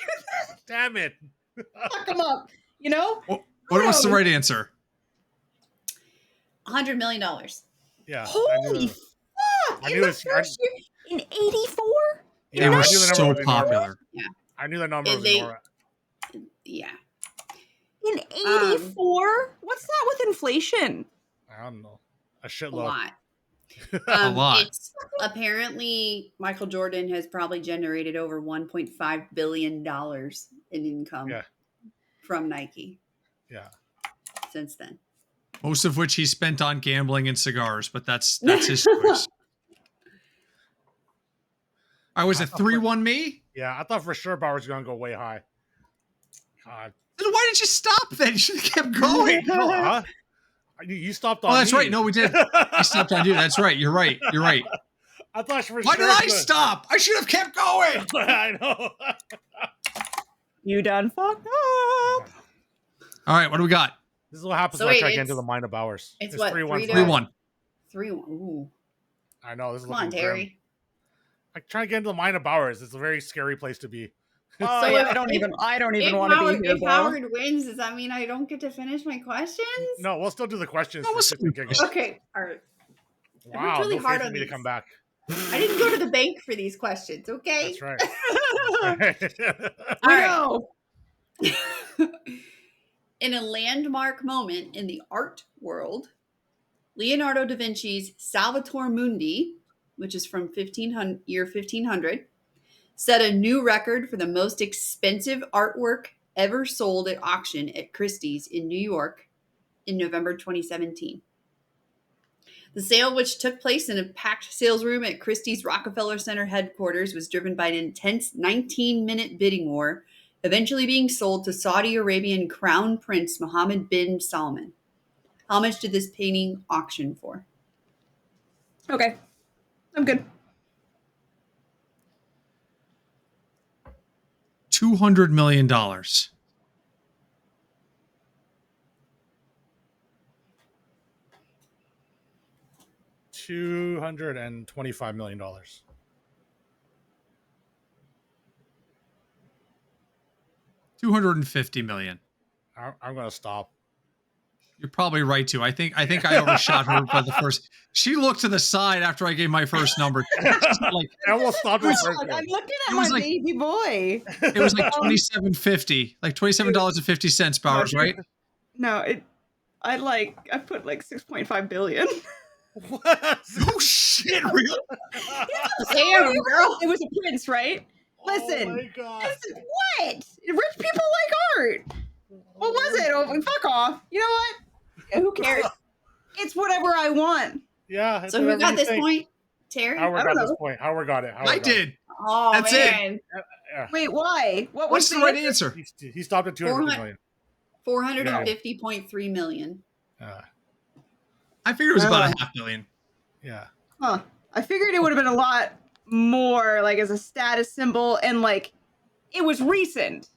Damn it. fuck him up. You know? What's the right answer? $100 million. Yeah. Holy fuck! I In knew the this- first year in 84? Yeah, They I were knew the number so was enormous. popular. I knew the number was They- enormous. Yeah. In 84? What's that with inflation? I don't know. A A shitload. lot. A lot. It's apparently Michael Jordan has probably generated over $1.5 billion in income Yeah. from Nike Yeah. since then. Most of which he spent on gambling and cigars, but that's his choice. I was it 3-1 me? Yeah, I thought for sure Bauer's going to go way high. God. Then why did you stop then? You should have kept going. No, huh? You stopped on Oh, that's me. right. No, we did. I stopped on you. That's right. You're right. You're right. I thought for Why sure. did I stop? I should have kept going. I know. You done fucked up. All right, what do we got? This is what happens So when I wait, try to get it's- into the mind of Bowers. it's what, 3-1 3 for to- me. 3-1. 3-1. Ooh. I know. This is Come on, looking grim. Terry. I try to get into the mind of Bowers. It's a very scary place to be. Oh, So yeah, if- I don't even If want to Howard, be here, if bro. Howard wins, does that mean I don't get to finish my questions? No, we'll still do the questions No, for we'll shits and still- giggles. Okay. All right. Wow, really no hard faith in on me to these. come back. I didn't go to the bank for these questions, okay? That's right. We All know. In a landmark moment in the art world, Leonardo da Vinci's Salvator Mundi, which is from year 1500, set a new record for the most expensive artwork ever sold at auction at Christie's in New York in November 2017. The sale, which took place in a packed sales room at Christie's Rockefeller Center headquarters, was driven by an intense 19-minute bidding war, eventually being sold to Saudi Arabian Crown Prince Mohammed bin Salman. How much did this painting auction for? Okay. I'm good. $200 million. $225 million. $250 million. I'm gonna stop. You're probably right too. I think I overshot her by the first. She looked to the side after I gave my first number. Like, I almost stopped her first. I'm looking It at was my like- baby boy. it was like $27.50, like $27.50, Bowers, right? No, I put like 6.5 billion. What? Oh shit! Really? Damn, girl. It was a prince, right? Listen. Oh my god. Listen, what? Rich people like art. What was it? Oh, fuck off. You know what? Who cares? It's whatever I want. Yeah. it's So who whatever got you this think. point? Terry? Howard I got don't this know. point. Howard got it. Howard I got did. Oh, That's it. man. Yeah. Wait, why? What What's was the right answer? He stopped at 250 million. 450.3 million. I figured it was about $500,000. Yeah. Huh. I figured it would have been a lot more, like, as a status symbol, and, like, it was recent.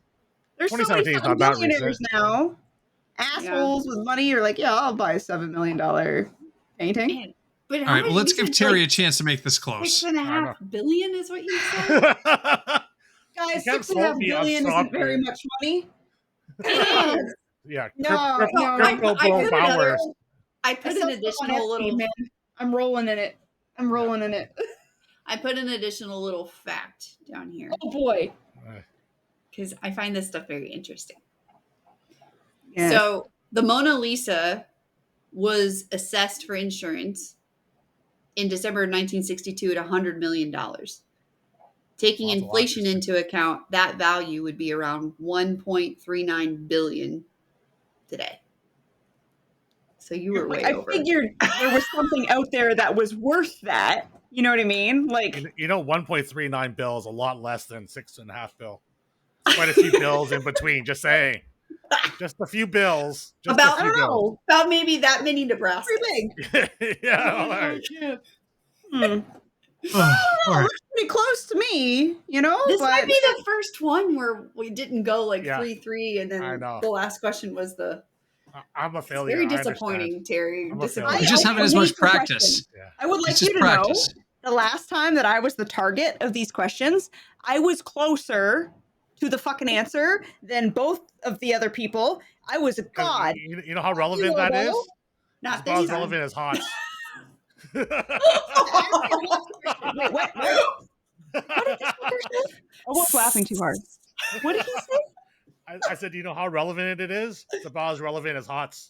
There's so many 2017 is fucking not that millionaires recent. now. Assholes with money are like, yeah, I'll buy a $7 million painting. Man. But All right, well, let's give Terry a chance to make this Six close. and a I half know. billion is what you said? Guys, You can't 6.5 fault me, I'm billion isn't sorry. very much money. It is. Yeah. No, Crypto no. Crypto I Blow put Bowers. I I put sell an stuff on additional Etsy, little man. I'm rolling in it. I'm rolling in it. I put an additional little fact down here Oh boy. because I find this stuff very interesting. Yeah. So the Mona Lisa was assessed for insurance in December of 1962 at $100 million. Taking Well, that's a lot, inflation just- into account, that value would be around 1.39 billion today. So you were way I over. figured there was something out there that was worth that. You know what I mean? Like, You know, 1.39 bill is a lot less than 6.5 bill. Quite a few bills in between. Just saying. Just a few bills. Just About- a I few don't know. About maybe that many Nebraska. Pretty big. bills. Yeah. All right. All right. Looks pretty close to me, you know? This but might be the first one where we didn't go like Yeah. 3-3, and I then know. the last question was the. I'm a It's failure. very I understand. disappointing, Terry. I'm a failure. Disappointing. You just I haven't as hate much the practice. Yeah. I would like It's you just to practice. know the last time that I was the target of these questions, I was closer to the fucking answer than both of the other people. I was a 'Cause god. You know how relevant that is? Not It's about as this time. relevant as hot. Wait, what? What did this fucker say? I was laughing too hard. What did he say? I said, you know how relevant it is? It's about as relevant as hots.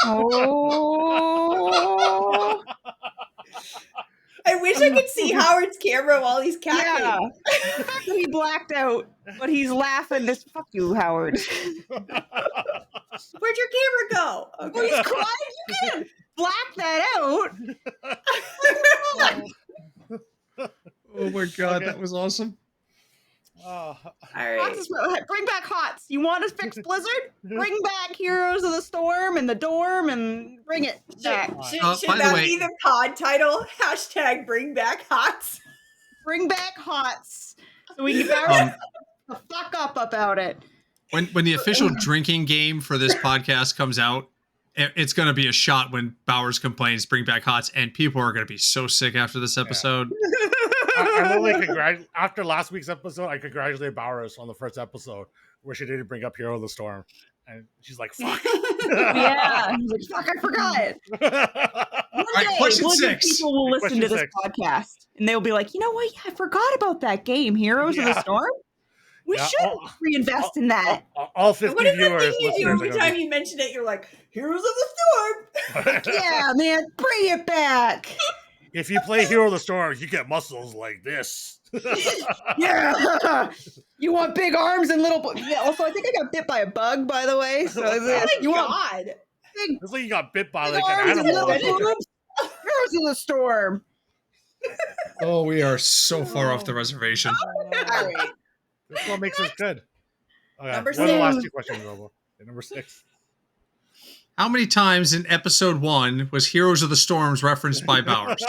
Oh. I wish I could see Howard's camera while he's Yeah. cackling. The fact that he blacked out, but he's laughing. This fuck you, Howard. Where'd your camera go? Oh, Okay. he's crying. You can't black that out. Oh my god, Okay. that was awesome. Oh, All Hots right. is- Bring back Hots. You want to fix Blizzard? Bring back Heroes of the Storm and the Dorm and bring it back. Should by the that way- be the pod title? Hashtag bring back hots. Bring back Hots. So we can get the fuck up about it. When the official drinking game for this podcast comes out, it's going to be a shot when Bowers complains, bring back Hots, and people are going to be so sick after this episode. I only after last week's episode, I congratulated Bowers on the first episode where she didn't bring up Hero of the Storm. And she's like, fuck. Yeah. He's like, fuck, I forgot. One right, day, question Blizzard 6. people will listen to Question this 6. podcast and they'll be like, you know what? Yeah, I forgot about that game, Heroes of the Yeah. Storm. We Yeah, should reinvest in that. all 50 What is the viewers. thing you do listeners every are gonna time you mention it? You're like, Heroes of the Storm. be- Yeah, man, bring it back. If you play Hero of the Storm, you get muscles like this. Yeah. You want big arms and little. Yeah. Also, I think I got bit by a bug, by the way. So you want God. big, It's like you got bit by big like an arms and animal. little boobs. Heroes of the Storm. Oh, we are so far off the reservation. All right. That's what makes us good. Okay, Number what are the last 6. two questions, Robo? Number 6. How many times in episode 1 was Heroes of the Storms referenced by Bowers?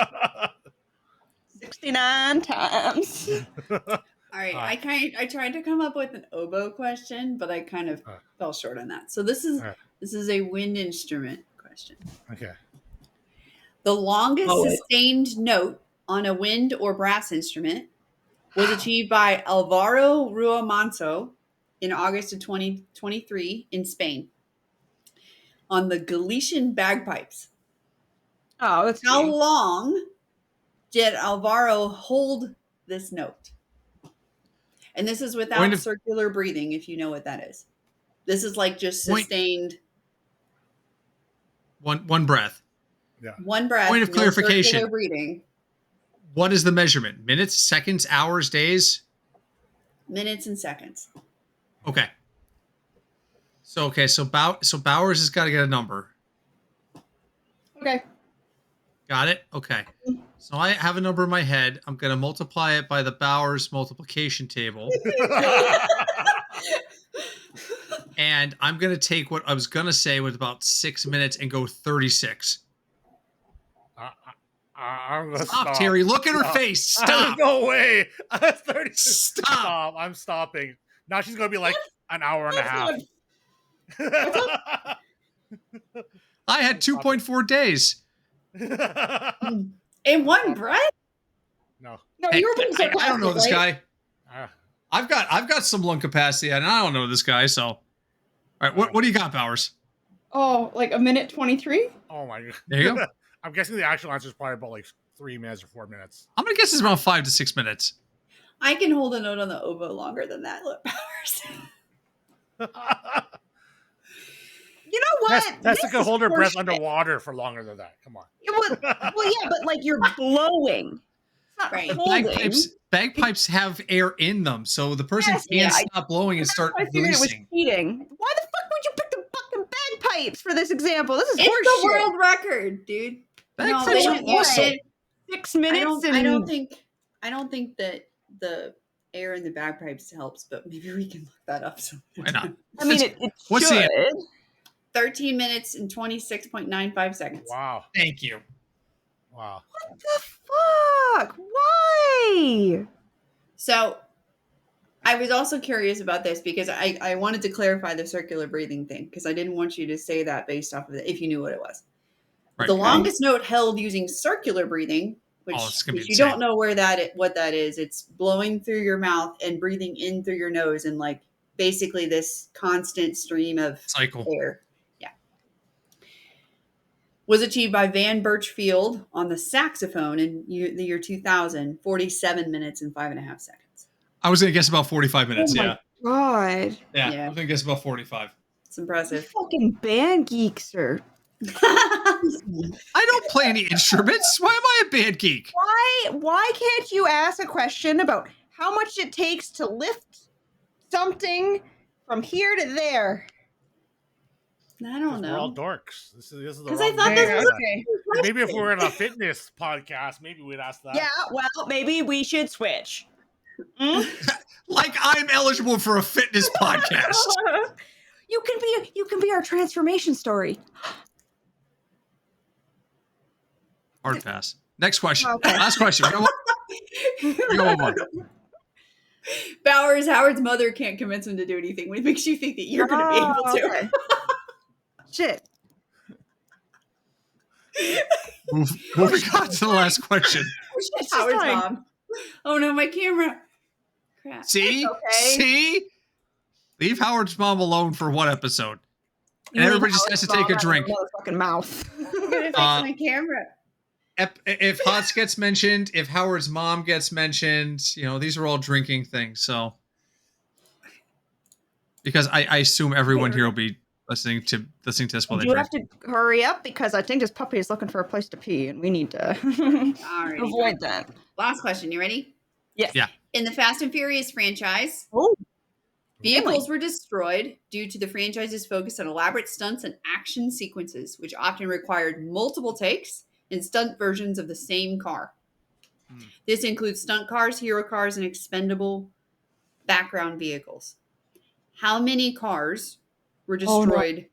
69 times. All right. I tried to come up with an oboe question, but I kind of fell short on that. So this is a wind instrument question. Okay. The longest sustained note on a wind or brass instrument was achieved by Alvaro Ruamanso in August of 2023 in Spain on the Galician bagpipes. Oh, that's How cute. long did Alvaro hold this note? And this is without circular breathing, if you know what that is. This is like just sustained. One breath. Yeah. One breath. Point of clarification. Circular breathing. What is the measurement? Minutes, seconds, hours, days? Minutes and seconds. Okay. So Bowers has got to get a number. Okay. Got it? Okay. So I have a number in my head. I'm going to multiply it by the Bowers multiplication table. And I'm going to take what I was going to say with about 6 minutes and go 36. I'm gonna Stop, Terry. Look at her face. Stop. No way. 36. Stop. I'm stopping. Now she's going to be like an hour and a half. I had 2.4 days. In one breath? No. No, Hey, you were being I sarcastic. don't know this right? guy. I've got some lung capacity, and I don't know this guy. So, all right, what do you got, Bowers? Oh, like a minute 23? Oh my god. There you go. I'm guessing the actual answer is probably about like 3 minutes or 4 minutes. I'm gonna guess it's around 5 to 6 minutes. I can hold a note on the oboe longer than that. Look, Powers. You know what? Tessa could hold her breath horseshit. underwater for longer than that. Come on. Well, yeah, but like you're blowing. It's not Right. holding. Bagpipes have air in them, so the person Yes, can't yeah, stop blowing and start I figured it was releasing. cheating. Why the fuck would you pick the fucking bagpipes for this example? This is It's horseshit. the world record, dude. Bagpipes they are don't- awesome. it- 6 minutes I don't think that the air in the bagpipes helps, but maybe we can look that up. Why not? I mean, it What's should. the 13 minutes and 26.95 seconds. Wow. Thank you. Wow. What the fuck? Why? So I was also curious about this because I wanted to clarify the circular breathing thing because I didn't want you to say that based off of it if you knew what it was. Right. The longest note held using circular breathing, which, Oh, it's gonna be which you insane. don't know what that is. It's blowing through your mouth and breathing in through your nose and like basically this constant stream of Cycle. air. Yeah. Was achieved by Van Birchfield on the saxophone in the year 2000, 47 minutes and 5.5 seconds. I was gonna guess about 45 minutes. Oh my Yeah. God. I was gonna guess about 45. It's impressive. Fucking band geeks are. I don't play any instruments. Why am I a band geek? Why can't you ask a question about how much it takes to lift something from here to there? I don't We're all know. dorks. This is the Because I wrong thought way this to was ask Okay. that. Maybe if we were in a fitness podcast, maybe we'd ask that. Yeah, well, maybe we should switch. Hmm? Like I'm eligible for a fitness podcast. You can be our transformation story. Hard pass. Next question. Okay. Last question. We go one more. Howard's mother can't convince him to do anything, which makes you think that you're going to be able to. Okay. Shit. Moving on to the last question. It's Howard's fine. mom. Oh no, my camera. Crap. See? okay. See? Leave Howard's mom alone for one episode. And everybody just has to take a drink. Motherfucking mouth. I'm gonna fix Uh, my camera. If Hots gets mentioned, if Howard's mom gets mentioned, these are all drinking things. So, because I assume everyone here will be listening to this while they You drink. have to hurry up because I think this puppy is looking for a place to pee, and we need to Alrighty. avoid that. Last question. You ready? Yes. Yeah. In the Fast and Furious franchise, Oh, vehicles were destroyed due to the franchise's focus on elaborate stunts and action sequences, which often required multiple takes and stunt versions of the same car. This includes stunt cars, hero cars, and expendable background vehicles. How many cars were destroyed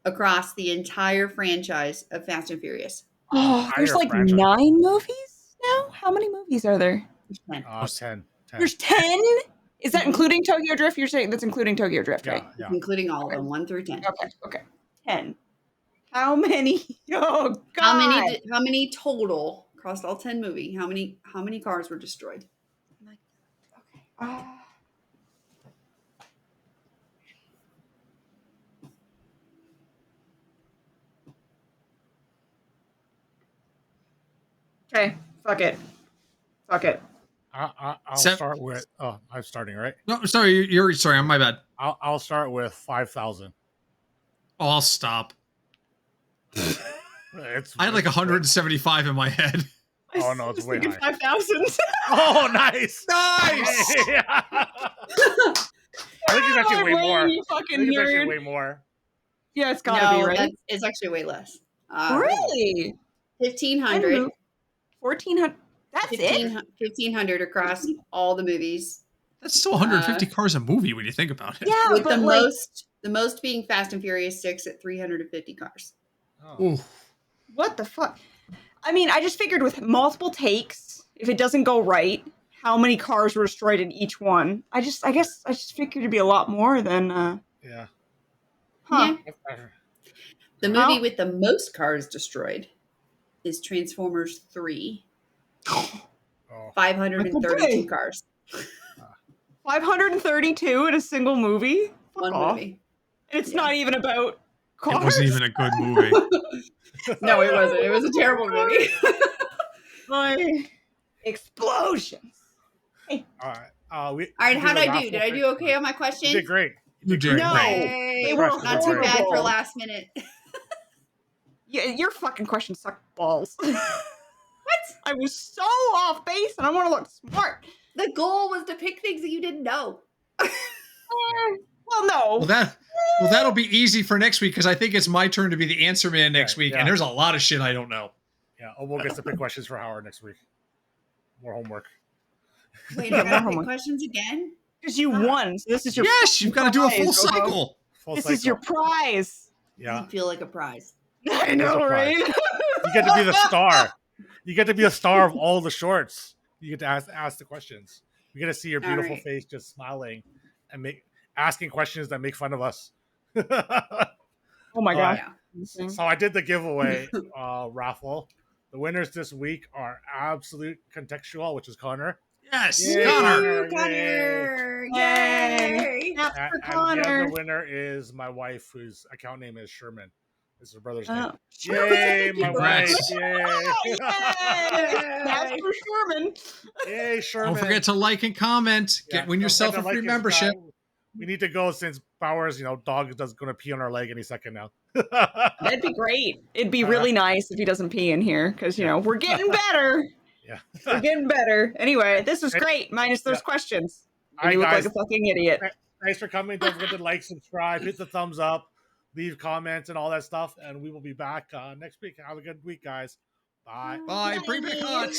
across the entire franchise of Fast and Furious? Oh, there's Entire like franchise. 9 movies now? How many movies are there? 10. 10. There's 10? Is that including Tokyo Drift? You're saying that's including Tokyo Drift, right? Yeah. Including all of them, 1 through 10. Okay. 10. How many? Oh God. How many total across all 10 movies? How many cars were destroyed? Okay, fuck it. I'll Seven- start with. Oh, I'm starting, right? No, sorry, you're sorry. I'm my bad. I'll start with 5,000. Oh, I'll stop. It's. I had like 175 in my head. Oh no, it's way higher. 5,000. Oh, nice. Nice. Yeah. I think it's actually way more. You I fucking think it's actually nerd. way more. Yeah, it's gotta be, right? It's actually way less. Really? 1,500. 1,400. That's it? 1,500 across all the movies. That's still 150 cars a movie when you think about it. Yeah, With but the most being Fast and Furious 6 at 350 cars. Oh. Ooh. what the fuck? I mean, I just figured with multiple takes, if it doesn't go right, how many cars were destroyed in each one? I guess I just figured it'd be a lot more than Yeah. huh. Yeah. The movie with the most cars destroyed is Transformers 3. Oh. 532 cars. 532 in a single movie? Fuck One off. movie. And it's not even about cars. It wasn't even a good movie. No, it wasn't. It was a terrible movie. Like, explosions. All right. All right, how'd I do? Did I do okay on my question? You did great. You did No. great. Yay. They were Not too bad for horrible. last minute. Yeah, your fucking question sucked balls. What? I was so off base and I want to look smart. The goal was to pick things that you didn't know. Well, no. Well, that'll be easy for next week because I think it's my turn to be the answer man next week, yeah. and there's a lot of shit I don't know. Yeah. We'll get to pick questions for Howard next week. More homework. Wait, I gotta pick questions again? Because you won. So this is your Yes, you've got to do a full prize, Robo. cycle. Full This cycle. is your prize. Yeah. I feel like a prize. I know, right? You get to be the star. You get to be a star of all the shorts. You get to ask the questions. You get to see your beautiful right. face just smiling and asking questions that make fun of us. Oh my god. Yeah. So I did the giveaway raffle. The winners this week are Absolute Contextual, which is Connor. Yes, Yay, Connor. Connor! Yay! Yay! Clap for And the Connor. other winner is my wife, whose account name is Sherman. This is her brother's name. Oh. Yay, my Congrats. wife. Yay. Yay! That's for Sherman. Yay, Sherman. Don't forget to like and comment. Yeah, Win don't yourself forget a to free like membership. We need to go since Bowers, dog is going to pee on our leg any second now. That'd be great. It'd be really nice if he doesn't pee in here because, we're getting better. Yeah. We're getting better. Anyway, this was great, minus those questions. All right, You look guys. like a fucking idiot. Thanks for coming. Don't forget to like, subscribe, hit the thumbs up, leave comments, and all that stuff. And we will be back next week. Have a good week, guys. Bye. Bye. Bring back hot.